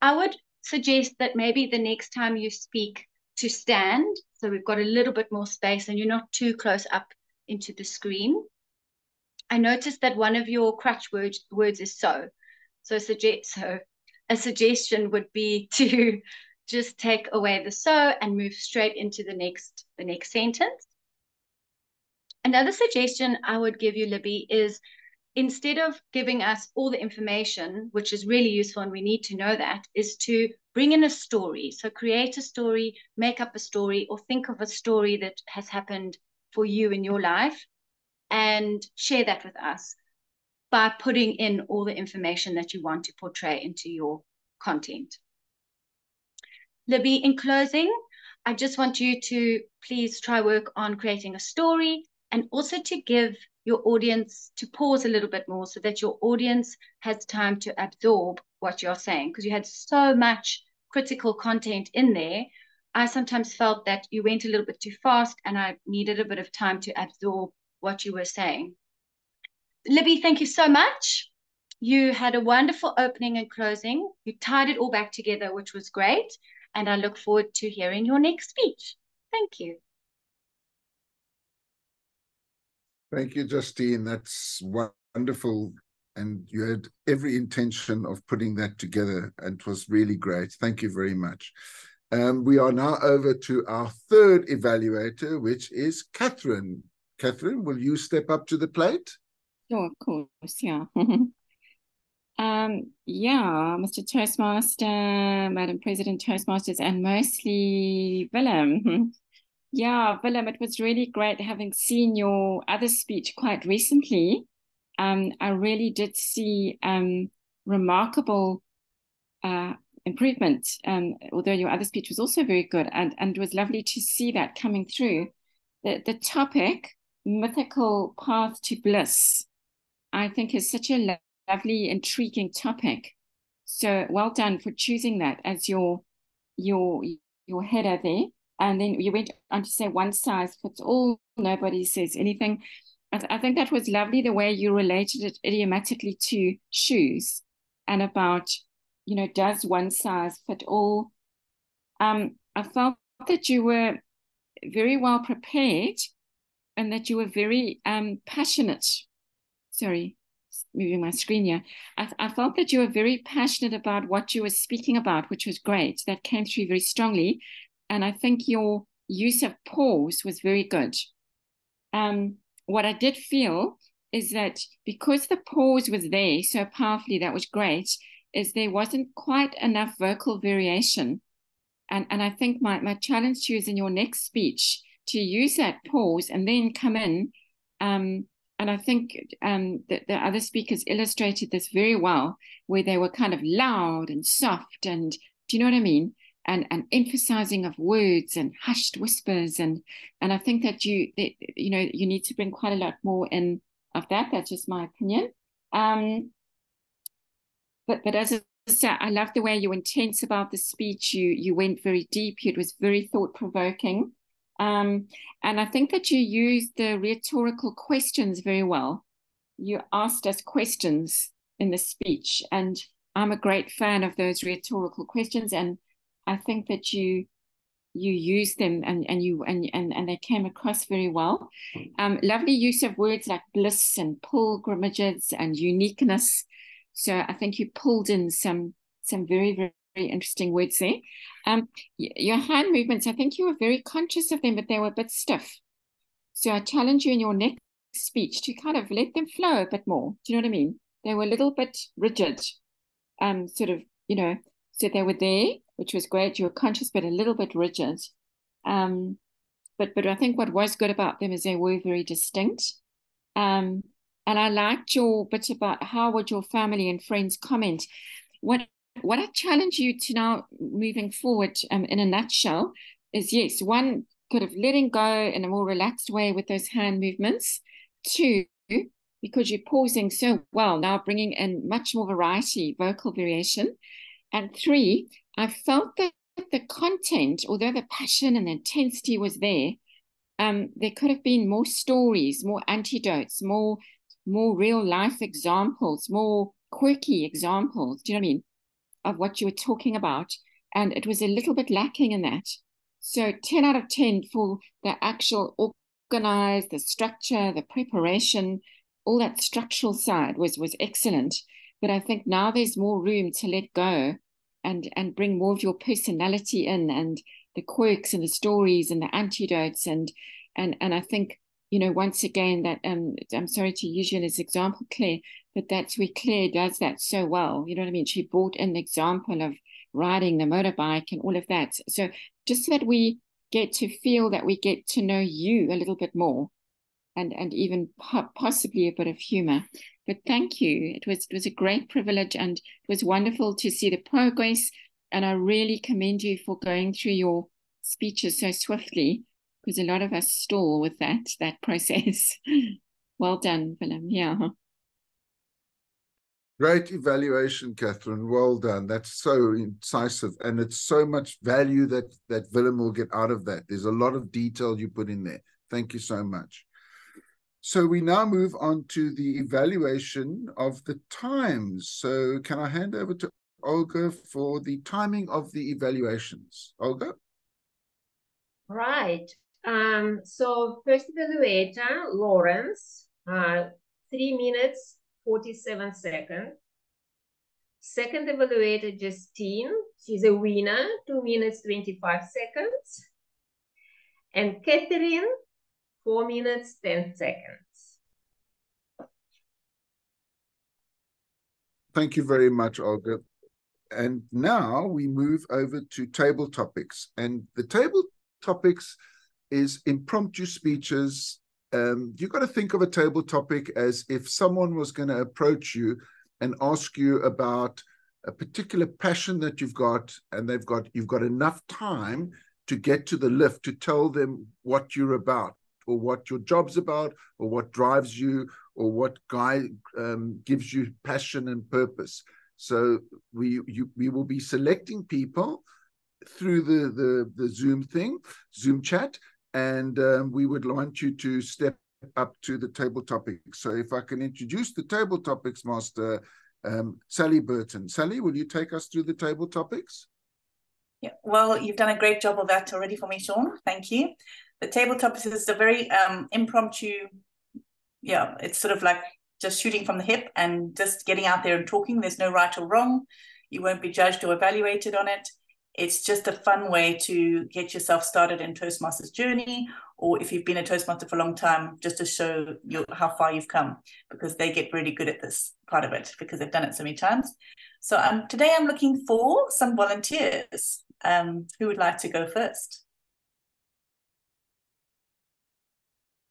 I would suggest that maybe the next time you speak to stand, so we've got a little bit more space and you're not too close up into the screen. I noticed that one of your crutch words is so. So a suggestion would be to just take away the so and move straight into the next sentence. Another suggestion I would give you, Libby, is instead of giving us all the information, which is really useful and we need to know that, is to bring in a story. So create a story, make up a story, or think of a story that has happened for you in your life and share that with us by putting in all the information that you want to portray into your content. Libby, in closing, I just want you to please try work on creating a story and also to give your audience to pause a little bit more so that your audience has time to absorb what you're saying, because you had so much critical content in there. I sometimes felt that you went a little bit too fast and I needed a bit of time to absorb what you were saying. Libby, thank you so much. You had a wonderful opening and closing. You tied it all back together, which was great. And I look forward to hearing your next speech. Thank you. Thank you, Justine. That's wonderful. And you had every intention of putting that together, and it was really great. Thank you very much. We are now over to our third evaluator, which is Catherine. Catherine, will you step up to the plate? Sure, of course, yeah. Yeah, Mr. Toastmaster, Madam President, Toastmasters, and mostly Willem. Yeah, Willem, it was really great having seen your other speech quite recently. I really did see remarkable improvement, although your other speech was also very good, and it was lovely to see that coming through. The topic, mythical path to bliss, I think is such a lovely, intriguing topic. So well done for choosing that as your header there. And then you went on to say one size fits all, nobody says anything. I think that was lovely, the way you related it idiomatically to shoes and about, you know, does one size fit all? I felt that you were very well prepared and that you were very passionate. Sorry, moving my screen here. I felt that you were very passionate about what you were speaking about, which was great. That came through very strongly. And I think your use of pause was very good. What I did feel is that because the pause was there so powerfully, that was great, is there wasn't quite enough vocal variation. And I think my challenge to you is in your next speech to use that pause and then come in. And I think that the other speakers illustrated this very well, where they were kind of loud and soft and, do you know what I mean? And emphasizing of words and hushed whispers. And I think that you need to bring quite a lot more in of that. That's just my opinion. But as I said, I love the way you were intense about the speech. You went very deep. It was very thought-provoking. And I think that you used the rhetorical questions very well. You asked us questions in the speech, and I'm a great fan of those rhetorical questions. And I think that you you used them and they came across very well. Lovely use of words like bliss and pilgrimages and uniqueness. So I think you pulled in some very, very, very interesting words there. Your hand movements, I think you were very conscious of them, but they were a bit stiff. So I challenge you in your next speech to kind of let them flow a bit more. Do you know what I mean? They were a little bit rigid, sort of, you know, so they were there, which was great. You were conscious, but a little bit rigid. But I think what was good about them is they were very distinct. And I liked your bit about how would your family and friends comment. What I challenge you to now moving forward in a nutshell is, yes, one, kind of letting go in a more relaxed way with those hand movements. Two, because you're pausing so well, now bringing in much more variety, vocal variation. And three, I felt that the content, although the passion and the intensity was there, there could have been more stories, more anecdotes, more real life examples, more quirky examples, do you know what I mean, of what you were talking about. And it was a little bit lacking in that. So 10 out of 10 for the actual organized, the structure, the preparation, all that structural side was excellent. But I think now there's more room to let go and bring more of your personality in, and the quirks and the stories and the anecdotes. And I think, you know, once again, that I'm sorry to use you as an example, Claire, but that's where Claire does that so well. You know what I mean? She brought in the example of riding the motorbike and all of that. So just so that we get to feel that we get to know you a little bit more, and even possibly a bit of humor. But thank you. It was a great privilege, and it was wonderful to see the progress. And I really commend you for going through your speeches so swiftly, because a lot of us stall with that process. Well done, Willem. Yeah. Great evaluation, Catherine. Well done. That's so incisive, and it's so much value that Willem will get out of that. There's a lot of detail you put in there. Thank you so much. So we now move on to the evaluation of the times. So can I hand over to Olga for the timing of the evaluations? Olga? Right. So first evaluator, Lawrence, 3 minutes, 47 seconds. Second evaluator, Justine, she's a winner, 2 minutes, 25 seconds. And Catherine, 4 minutes, 10 seconds. Thank you very much, Olga. And now we move over to table topics. And the table topics is impromptu speeches. You've got to think of a table topic as if someone was going to approach you and ask you about a particular passion that you've got, and you've got enough time to get to the lift to tell them what you're about, or what your job's about, or what drives you, or what gives you passion and purpose. So we will be selecting people through the Zoom chat, and we would want you to step up to the table topics. So if I can introduce the table topics master, Sally Burton. Sally, will you take us through the table topics? Yeah, well, you've done a great job of that already for me, Sean. Thank you. The table topics is a very impromptu, yeah, it's sort of like just shooting from the hip and just getting out there and talking. There's no right or wrong. You won't be judged or evaluated on it. It's just a fun way to get yourself started in Toastmasters journey, or if you've been a Toastmaster for a long time, just to show you how far you've come, because they get really good at this part of it because they've done it so many times. So today I'm looking for some volunteers. Who would like to go first?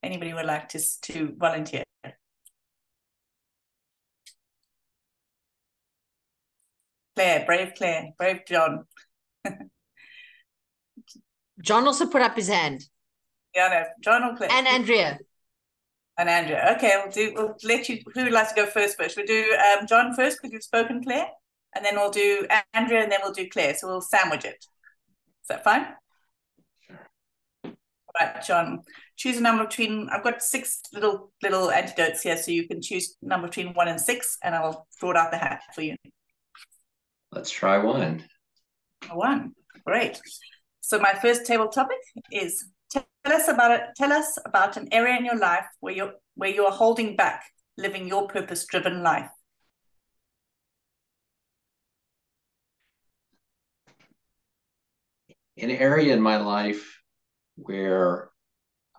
Anybody would like to volunteer? Claire, brave John. John also put up his hand. Yeah, no, John or Claire? And Andrea. And Andrea. Okay, we'll let you, who would like to go first? We'll do John first because you've spoken, Claire, and then we'll do Andrea, and then we'll do Claire. So we'll sandwich it. Is that fine? All right, John, choose a number between, I've got 6 little antidotes here, so you can choose a number between 1 and 6, and I'll throw it out the hat for you. Let's try 1. 1, great. So my first table topic is tell us about an area in your life where you are holding back living your purpose-driven life. An area in my life where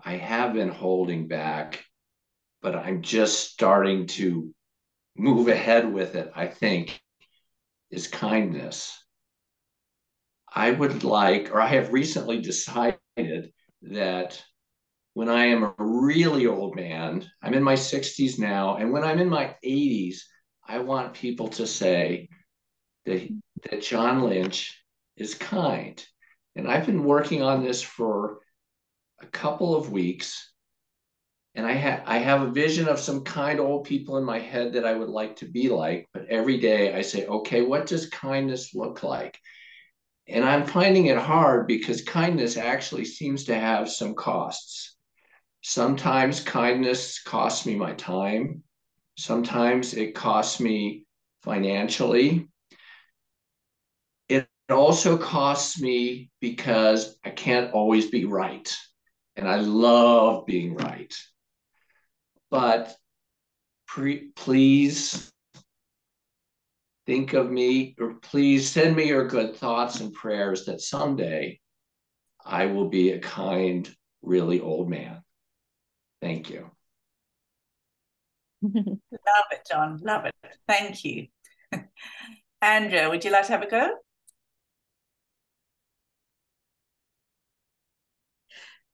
I have been holding back, but I'm just starting to move ahead with it, I think, is kindness. I would like, or I have recently decided that when I am a really old man, I'm in my 60s now, and when I'm in my 80s, I want people to say that John Lynch is kind. And I've been working on this for a couple of weeks, and I have a vision of some kind old people in my head that I would like to be like, but every day I say, okay, what does kindness look like? And I'm finding it hard because kindness actually seems to have some costs. Sometimes kindness costs me my time. Sometimes it costs me financially. It also costs me because I can't always be right. And I love being right. But please think of me, or please send me your good thoughts and prayers that someday I will be a kind, really old man. Thank you. Love it, John. Love it. Thank you. Andrea, would you like to have a go?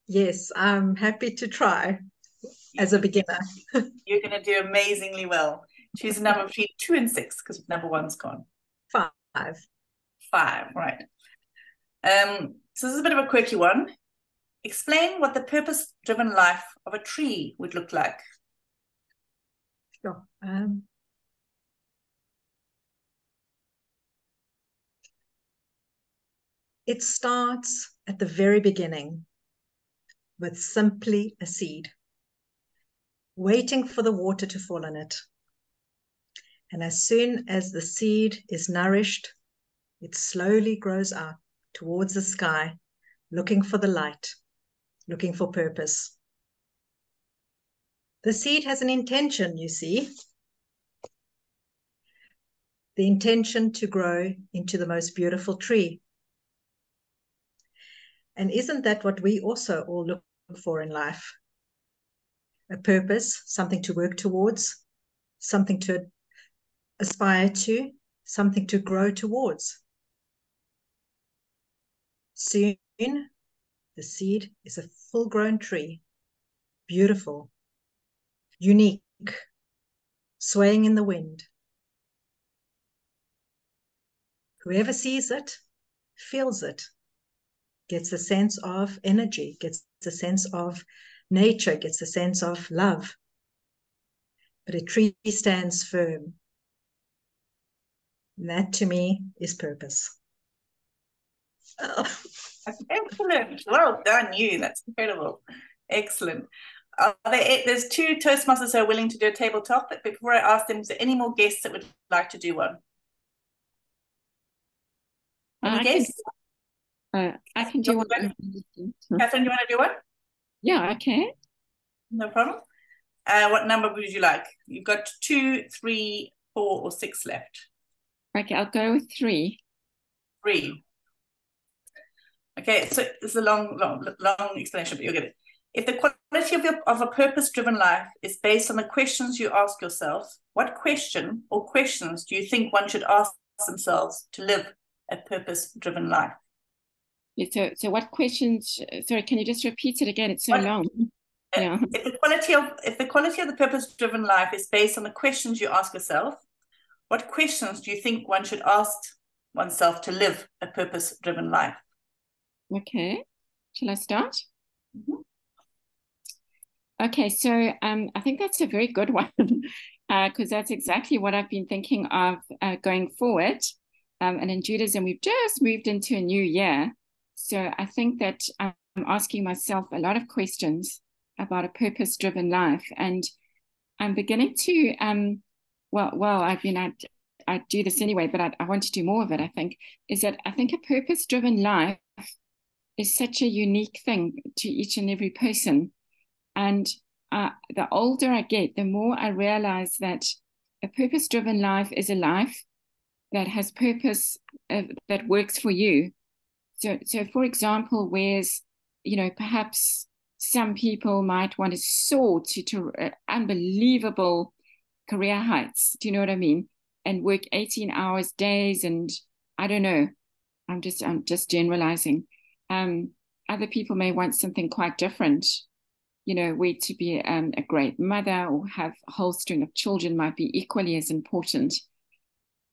Yes, I'm happy to try as a beginner. You're going to do amazingly well. Choose a number between 2 and 6 because number 1's gone. 5. 5, right. So this is a bit of a quirky one. Explain what the purpose-driven life of a tree would look like. Sure. It starts at the very beginning with simply a seed, waiting for the water to fall on it. And as soon as the seed is nourished, it slowly grows up towards the sky, looking for the light, looking for purpose. The seed has an intention, you see. The intention to grow into the most beautiful tree. And isn't that what we also all look for in life? A purpose, something to work towards, something to aspire to, something to grow towards. Soon, the seed is a full-grown tree, beautiful, unique, swaying in the wind. Whoever sees it, feels it, gets a sense of energy, gets a sense of nature, gets a sense of love. But a tree stands firm. And that, to me, is purpose. Oh. Excellent. Well done, you. That's incredible. Excellent. There's 2 Toastmasters who are willing to do a tabletop, but before I ask them, is there any more guests that would like to do one? Any guests? I can do one. Catherine, do you want to do one? Yeah, okay. No problem. What number would you like? You've got 2, 3, 4, or 6 left. Okay, I'll go with 3. 3. Okay, so it's a long explanation, but you'll get it. If the quality of a purpose-driven life is based on the questions you ask yourself, what question or questions do you think one should ask themselves to live a purpose-driven life? Yeah, so what questions? Sorry, can you just repeat it again? It's so long. Yeah. If the quality of the purpose-driven life is based on the questions you ask yourself, what questions do you think one should ask oneself to live a purpose-driven life? Okay, shall I start? Mm-hmm. Okay, so I think that's a very good one because that's exactly what I've been thinking of going forward. And in Judaism, we've just moved into a new year. So I think that I'm asking myself a lot of questions about a purpose-driven life. And I'm beginning to, I do this anyway, but I want to do more of it, I think, is that I think a purpose-driven life is such a unique thing to each and every person. And the older I get, the more I realize that a purpose-driven life is a life that has purpose, that works for you. So for example, whereas, perhaps some people might want to soar to unbelievable career heights, do you know what I mean? And work 18 hours days, and I don't know, I'm just generalizing. Other people may want something quite different, where to be a great mother or have a whole string of children might be equally as important.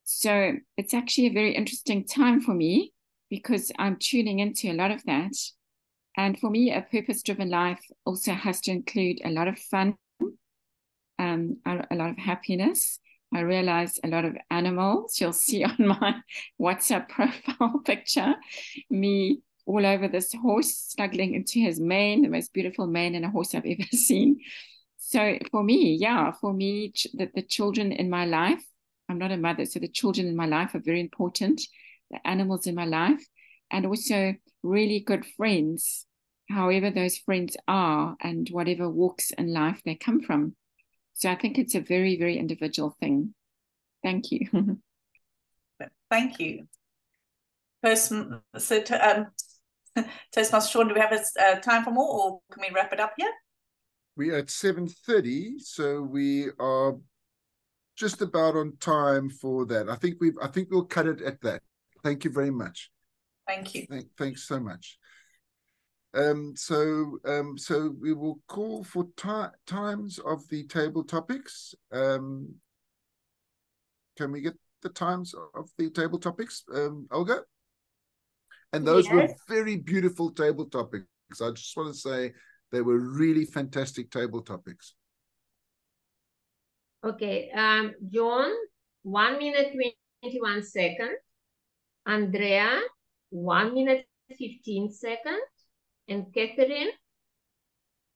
So it's actually a very interesting time for me because I'm tuning into a lot of that. And for me, a purpose-driven life also has to include a lot of fun, a lot of happiness. I realize a lot of animals. You'll see on my WhatsApp profile picture, me all over this horse, snuggling into his mane, the most beautiful mane in a horse I've ever seen. So for me, the children in my life, I'm not a mother, so the children in my life are very important, the animals in my life, and also really good friends, however those friends are and whatever walks in life they come from. So I think it's a very, very individual thing. Thank you. Thank you. Toastmaster Sean, do we have time for more, or can we wrap it up here? We're at 7:30, so we are just about on time for that. I think we'll cut it at that. Thank you very much. Thank you. Thanks so much. So we will call for times of the table topics. Can we get the times of the table topics, Olga? And those were very beautiful table topics. I just want to say they were really fantastic table topics. Okay, John, 1 minute 21 seconds. Andrea, 1 minute 15 seconds. And Catherine,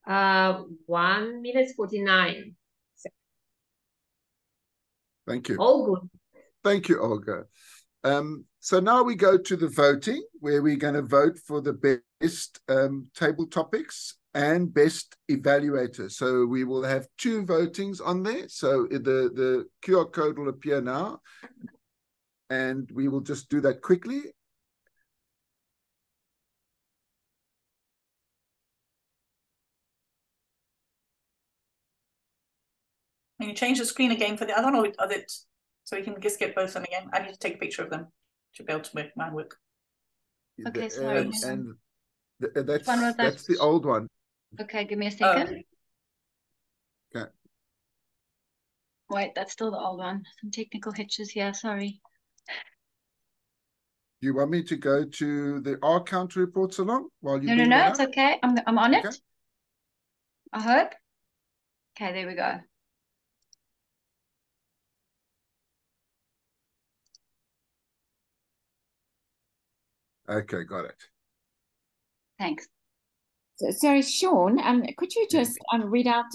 1 minute 49 seconds. Thank you. All good. Thank you, Olga. So now we go to the voting, where we're going to vote for the best table topics and best evaluator. So we will have 2 votings on there. So the QR code will appear now, and we will just do that quickly. Can you change the screen again for the other one, or so we can just get both of them again? I need to take a picture of them to be able to make mine work. Okay, sorry. And that's the old one. Okay, give me a second. Okay. Wait, that's still the old one. Some technical hitches here, sorry. Do you want me to go to the R count reports along while you No, it's okay. I'm on it. I hope. Okay, there we go. Okay, got it. Thanks. Sorry, Sean, could you just read out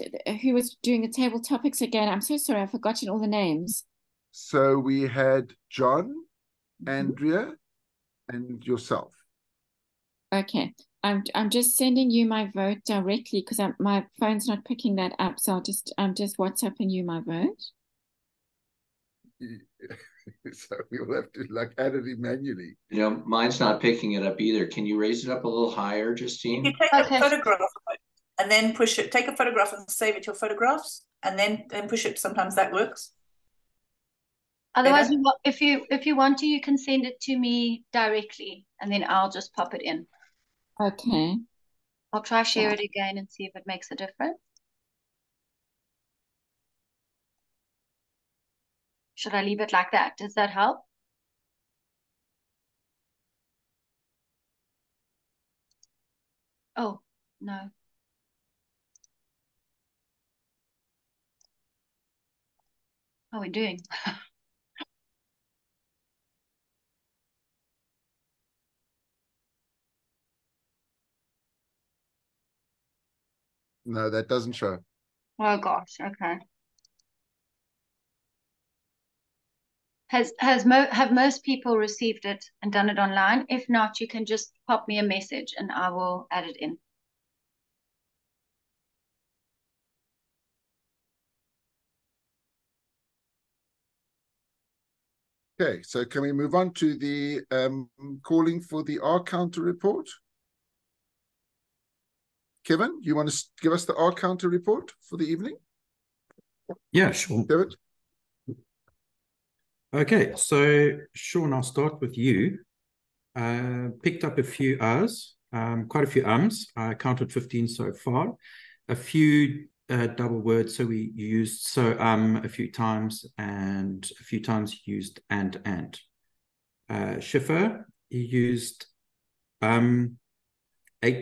who was doing the table topics again? I'm so sorry, I've forgotten all the names. So we had John, Andrea, and yourself. Okay, I'm just sending you my vote directly because my phone's not picking that up. So I'm just WhatsApping you my vote. So we will have to add it manually. Mine's not picking it up either. Can you raise it up a little higher, Justine? You take a photograph of it and then push it. Take a photograph and save it to your photographs, and then push it. Sometimes that works. Otherwise, if you want to, you can send it to me directly, and then I'll just pop it in. Okay. I'll try share it again and see if it makes a difference. Should I leave it like that? Does that help? Oh, no. How are we doing? No, that doesn't show. Oh gosh, okay. Have most people received it and done it online? If not, you can just pop me a message and I will add it in. Okay, so can we move on to the calling for the R counter report? Kevin, you want to give us the R counter report for the evening? Yeah, sure. Kevin? Okay, so Sean, I'll start with you. Picked up a few R's, quite a few ums. I counted 15 so far. A few double words, so we used so a few times, and a few times used and. Schiffer, he used 8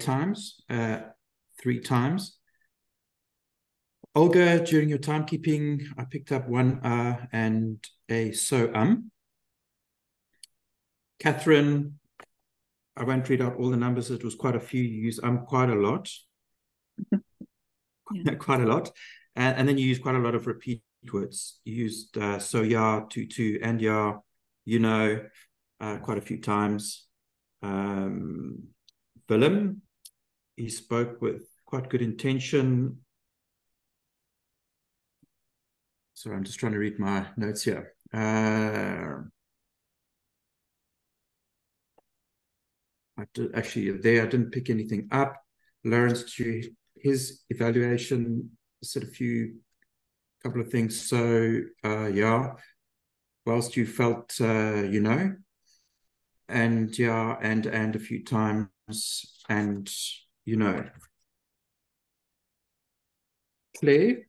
times, 3 times. Olga, during your timekeeping, I picked up 1 and a so Catherine, I won't read out all the numbers. It was quite a few. You used quite a lot. Quite a lot. And then you used quite a lot of repeat words. You used so, yeah, to, and yeah, you know, quite a few times. Willem, he spoke with quite good intention. Sorry, I'm just trying to read my notes here. I didn't pick anything up. Lawrence, his evaluation said a couple of things. So, yeah, whilst you felt, you know, and yeah, and a few times, and, you know. Claire,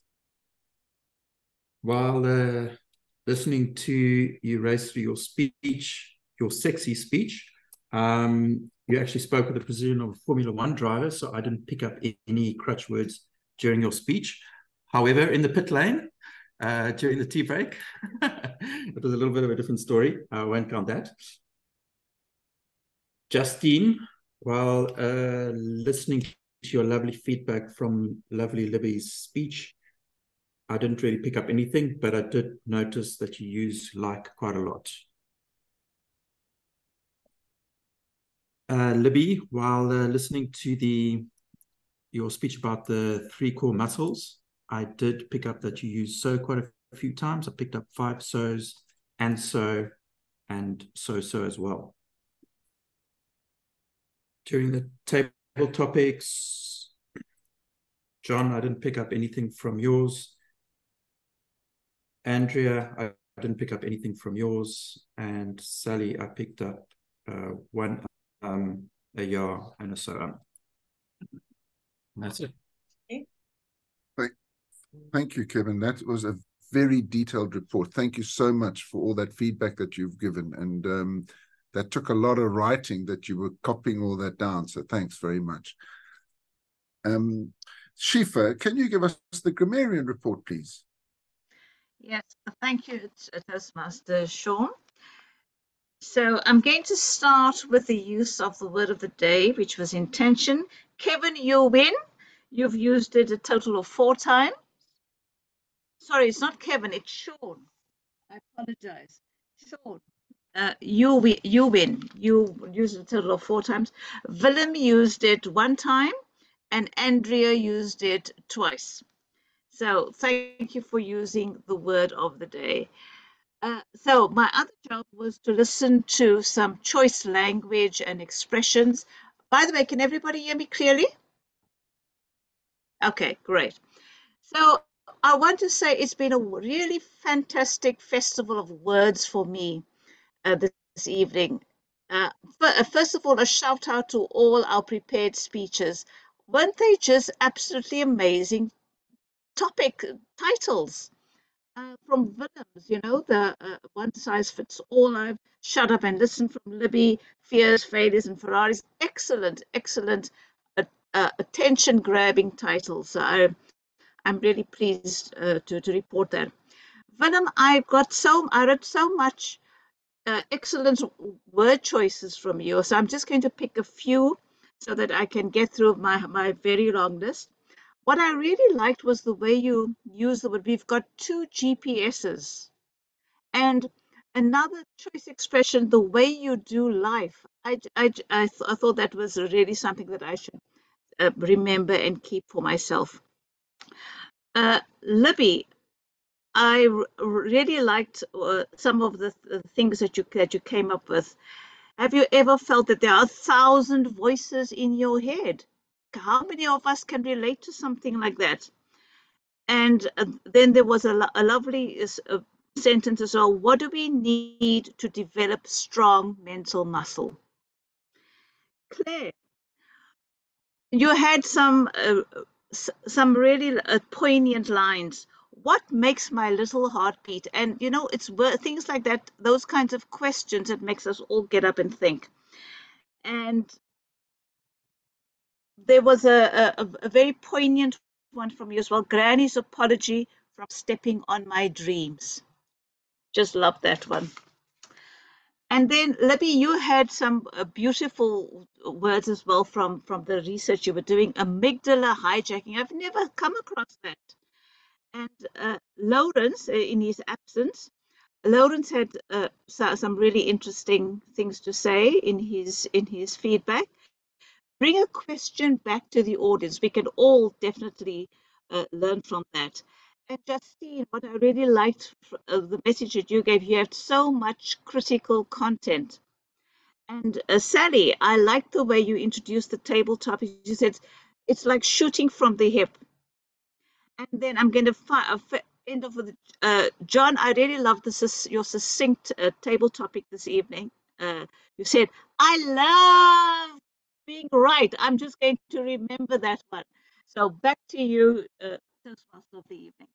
while listening to you race through your speech, your sexy speech, you actually spoke with the precision of a Formula One driver, so I didn't pick up any crutch words during your speech. However, in the pit lane, during the tea break, it was a little bit of a different story. I won't count that. Justine, while listening to your lovely feedback from lovely Libby's speech, I didn't really pick up anything, but I did notice that you use like quite a lot. Libby, while listening to your speech about the 3 core muscles, I did pick up that you use so quite a few times. I picked up 5 so's and so as well. During the table topics, John, I didn't pick up anything from yours. Andrea, I didn't pick up anything from yours. And Sally, I picked up 1 a yeah and a so And that's it. Thank you, Kevin. That was a very detailed report. Thank you so much for all that feedback that you've given. And that took a lot of writing that you were copying all that down. So thanks very much. Shifa, can you give us the grammarian report, please? Yes, thank you, Toastmaster Sean. So I'm going to start with the use of the word of the day, which was intention. Kevin, you win. You've used it a total of 4 times. Sorry, it's not Kevin, it's Sean. I apologize. Sean, you win. You used it a total of 4 times. Willem used it 1 time, and Andrea used it twice. So thank you for using the word of the day. So my other job was to listen to some choice language and expressions. By the way, can everybody hear me clearly? Okay, great. So I want to say it's been a really fantastic festival of words for me this evening. First of all, a shout out to all our prepared speeches. Weren't they just absolutely amazing topic titles? From Willems, you know, the one size fits all. I've shut up and listened from Libby, Fears, Failures, and Ferraris. Excellent, excellent, attention grabbing titles. So I'm really pleased to report that. Willem, I read so much excellent word choices from you. So I'm just going to pick a few so that I can get through my very long list. What I really liked was the way you use the word. We've got 2 GPSs. And Another choice expression, the way you do life. I thought that was really something that I should remember and keep for myself. Libby, I really liked some of the things that you came up with. Have you ever felt that there are 1,000 voices in your head? How many of us can relate to something like that? And then there was a lovely sentence as well. What do we need to develop strong mental muscle? Claire, you had some really poignant lines. What makes my little heart beat? And you know, it's things like that, those kinds of questions that makes us all get up and think. And there was a very poignant one from you as well. Granny's apology from stepping on my dreams. Just love that one. And then, Libby, you had some beautiful words as well from the research you were doing. Amygdala hijacking. I've never come across that. And Lawrence, in his absence, Lawrence had some really interesting things to say in his feedback. Bring a question back to the audience. We can all definitely learn from that. And Justine, what I really liked the message that you gave, you have so much critical content. And Sally, I like the way you introduced the tabletop. You said it's like shooting from the hip. And then I'm going to end off with John. I really love your succinct table topic this evening. You said, I love being right. I'm just going to remember that one. So back to you, Toastmaster of the evening.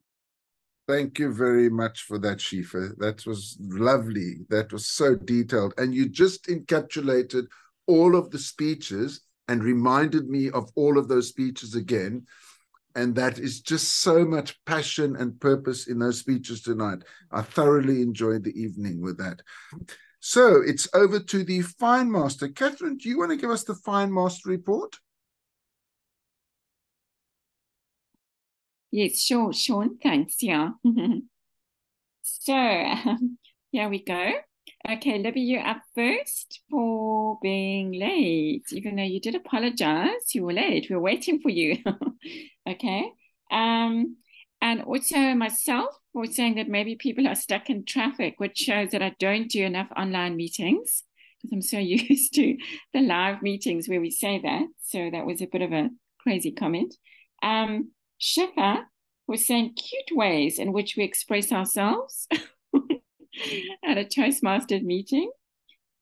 Thank you very much for that, Shifa. That was lovely. That was so detailed. And you just encapsulated all of the speeches and reminded me of all of those speeches again. And that is just so much passion and purpose in those speeches tonight. I thoroughly enjoyed the evening with that. So it's over to the Fine Master. Catherine, do you want to give us the Fine Master report? Yes, sure, Sean. Thanks. Yeah. So here we go. Okay, Libby, you're up first for being late. Even though you did apologize, you were late. We were waiting for you. Okay. And also myself for saying that maybe people are stuck in traffic, which shows that I don't do enough online meetings because I'm so used to the live meetings where we say that. So that was a bit of a crazy comment. Shifa was saying cute ways in which we express ourselves at a Toastmasters meeting.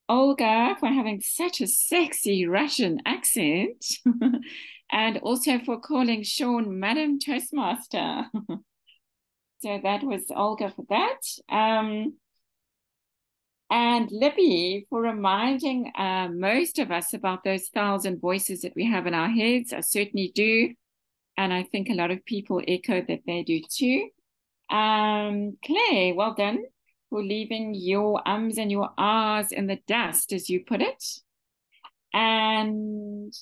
Olga for having such a sexy Russian accent. And also for calling Sean Madam Toastmaster. So that was Olga for that. And Libby for reminding most of us about those 1,000 voices that we have in our heads. I certainly do. And I think a lot of people echo that they do too. Claire, well done for leaving your ums and your ahs in the dust, as you put it. And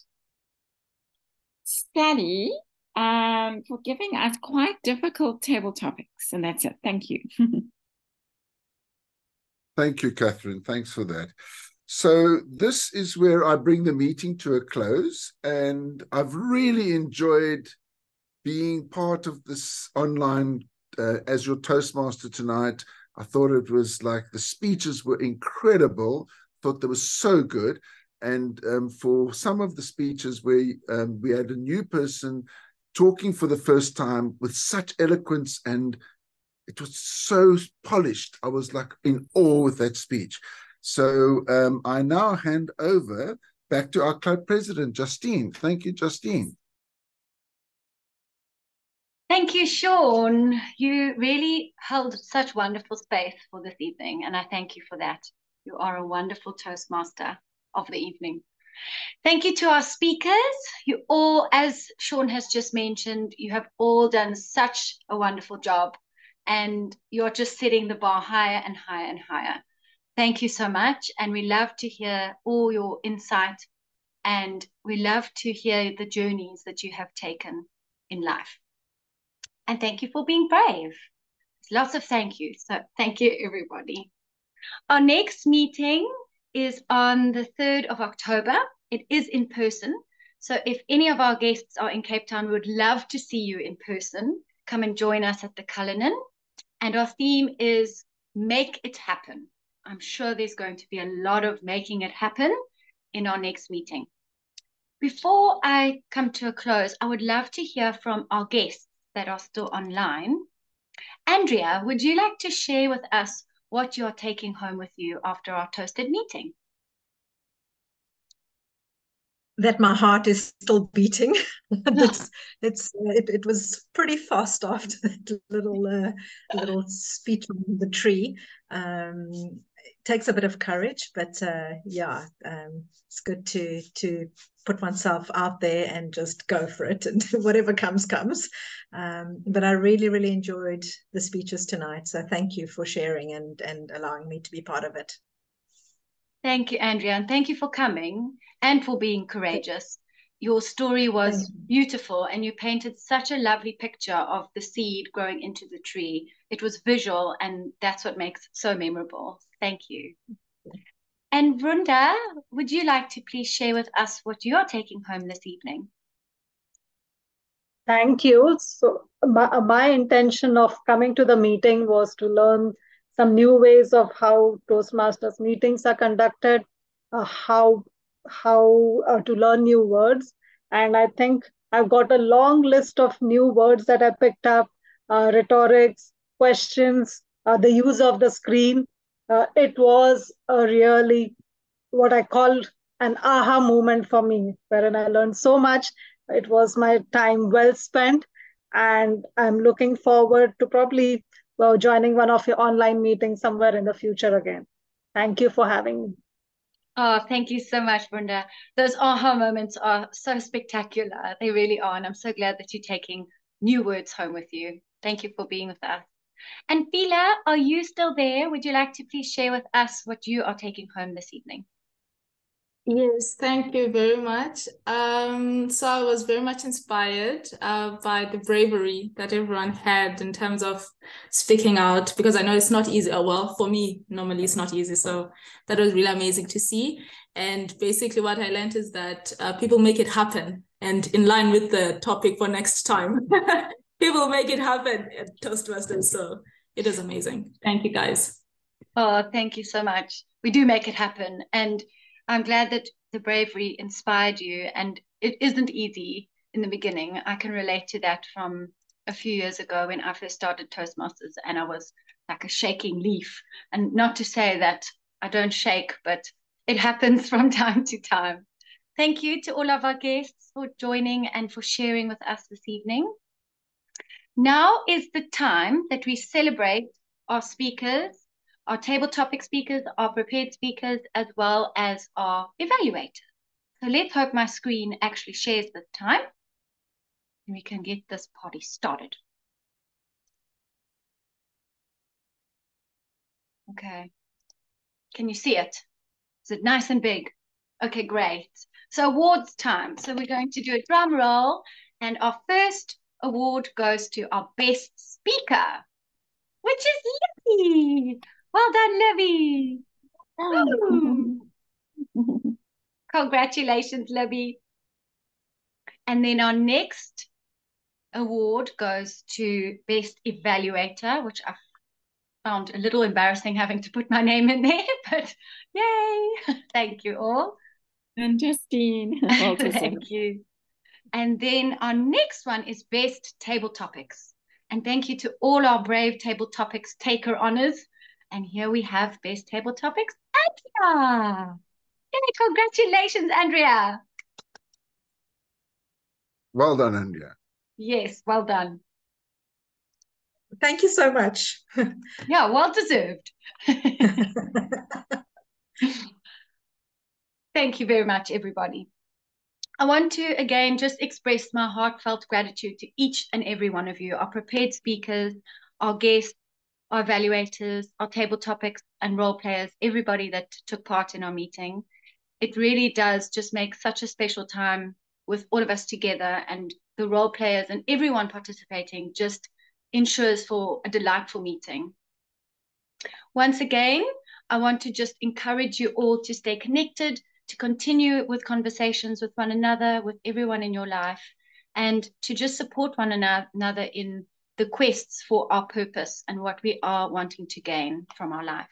Sally, for giving us quite difficult table topics. And that's it. Thank you. Thank you, Catherine. Thanks for that. So this is where I bring the meeting to a close. And I've really enjoyed being part of this online as your Toastmaster tonight. I thought it was like the speeches were incredible. Thought they were so good. And for some of the speeches where we had a new person talking for the first time with such eloquence and it was so polished. I was like in awe with that speech. So I now hand over back to our club president, Justine. Thank you, Justine. Thank you, Sean. You really held such wonderful space for this evening, and I thank you for that. You are a wonderful Toastmaster of the evening. Thank you to our speakers. You all, as Sean has just mentioned, you have all done such a wonderful job, and you're just setting the bar higher and higher and higher. Thank you so much, and we love to hear all your insight, and we love to hear the journeys that you have taken in life. And thank you for being brave. Lots of thank you. So thank you, everybody. Our next meeting is on the 3rd of October. It is in person. So if any of our guests are in Cape Town, we would love to see you in person. Come and join us at the Cullinan. And our theme is Make It Happen. I'm sure there's going to be a lot of making it happen in our next meeting. Before I come to a close, I would love to hear from our guests that are still online. Andrea, would you like to share with us what you're taking home with you after our ToastEd meeting? That my heart is still beating. It was pretty fast after that little speech on the tree. It takes a bit of courage, but it's good to put oneself out there and just go for it, and whatever comes. But I really enjoyed the speeches tonight, so thank you for sharing and allowing me to be part of it. Thank you, Andrea, and thank you for coming and for being courageous. Your story was beautiful, and you painted such a lovely picture of the seed growing into the tree. It was visual, and that's what makes it so memorable. Thank you. And Brunda, would you like to please share with us what you are taking home this evening? Thank you. So my intention of coming to the meeting was to learn some new ways of how Toastmasters meetings are conducted, how to learn new words. And I think I've got a long list of new words that I picked up, rhetorics, questions, the use of the screen. It was a really what I call an aha moment for me, wherein I learned so much. It was my time well spent, and I'm looking forward to probably joining one of your online meetings somewhere in the future again. Thank you for having me. Oh, thank you so much, Brunda. Those aha moments are so spectacular. They really are. And I'm so glad that you're taking new words home with you. Thank you for being with us. And Fila, are you still there? Would you like to please share with us what you are taking home this evening? Yes, thank you very much. So I was very much inspired by the bravery that everyone had in terms of speaking out, because I know it's not easy. Well, for me, normally it's not easy. So that was really amazing to see. And basically what I learned is that people make it happen. And in line with the topic for next time, people make it happen at Toastmasters. So it is amazing. Thank you, guys. Oh, thank you so much. We do make it happen. And I'm glad that the bravery inspired you, and it isn't easy in the beginning. I can relate to that from a few years ago when I first started Toastmasters, and I was like a shaking leaf. And not to say that I don't shake, but it happens from time to time. Thank you to all of our guests for joining and for sharing with us this evening. Now is the time that we celebrate our speakers, our table topic speakers, our prepared speakers, as well as our evaluators. So let's hope my screen actually shares this time, and we can get this party started. Okay. Can you see it? Is it nice and big? Okay, great. So awards time. So we're going to do a drum roll, and our first award goes to our best speaker, which is Libby. Well done, Libby. Congratulations, Libby. And then our next award goes to Best Evaluator, which I found a little embarrassing having to put my name in there, but yay. Thank you all. And Justine. Well thank you. And then our next one is Best Table Topics. And thank you to all our brave Table Topics taker honors. And here we have Best Table Topics, Andrea. Yay, congratulations, Andrea. Well done, Andrea. Yes, well done. Thank you so much. Yeah, well deserved. Thank you very much, everybody. I want to, again, just express my heartfelt gratitude to each and every one of you, our prepared speakers, our guests, our evaluators, our table topics and role players, everybody that took part in our meeting. It really does just make such a special time with all of us together, and the role players and everyone participating just ensures for a delightful meeting. Once again, I want to just encourage you all to stay connected, to continue with conversations with one another, with everyone in your life, and to just support one another in the quests for our purpose and what we are wanting to gain from our life.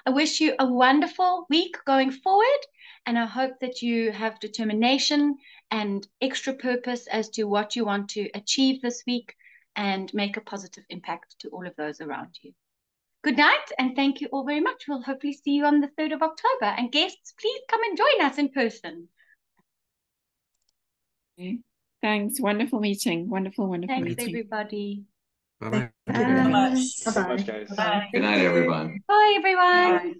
I wish you a wonderful week going forward, and I hope that you have determination and extra purpose as to what you want to achieve this week and make a positive impact to all of those around you. Good night, and thank you all very much. We'll hopefully see you on the 3rd of October. And guests, please come and join us in person. Okay. Thanks. Wonderful meeting. Wonderful meeting. Thanks, everybody. Bye-bye. Bye. Bye. Good night, everyone. Bye, everyone. Bye.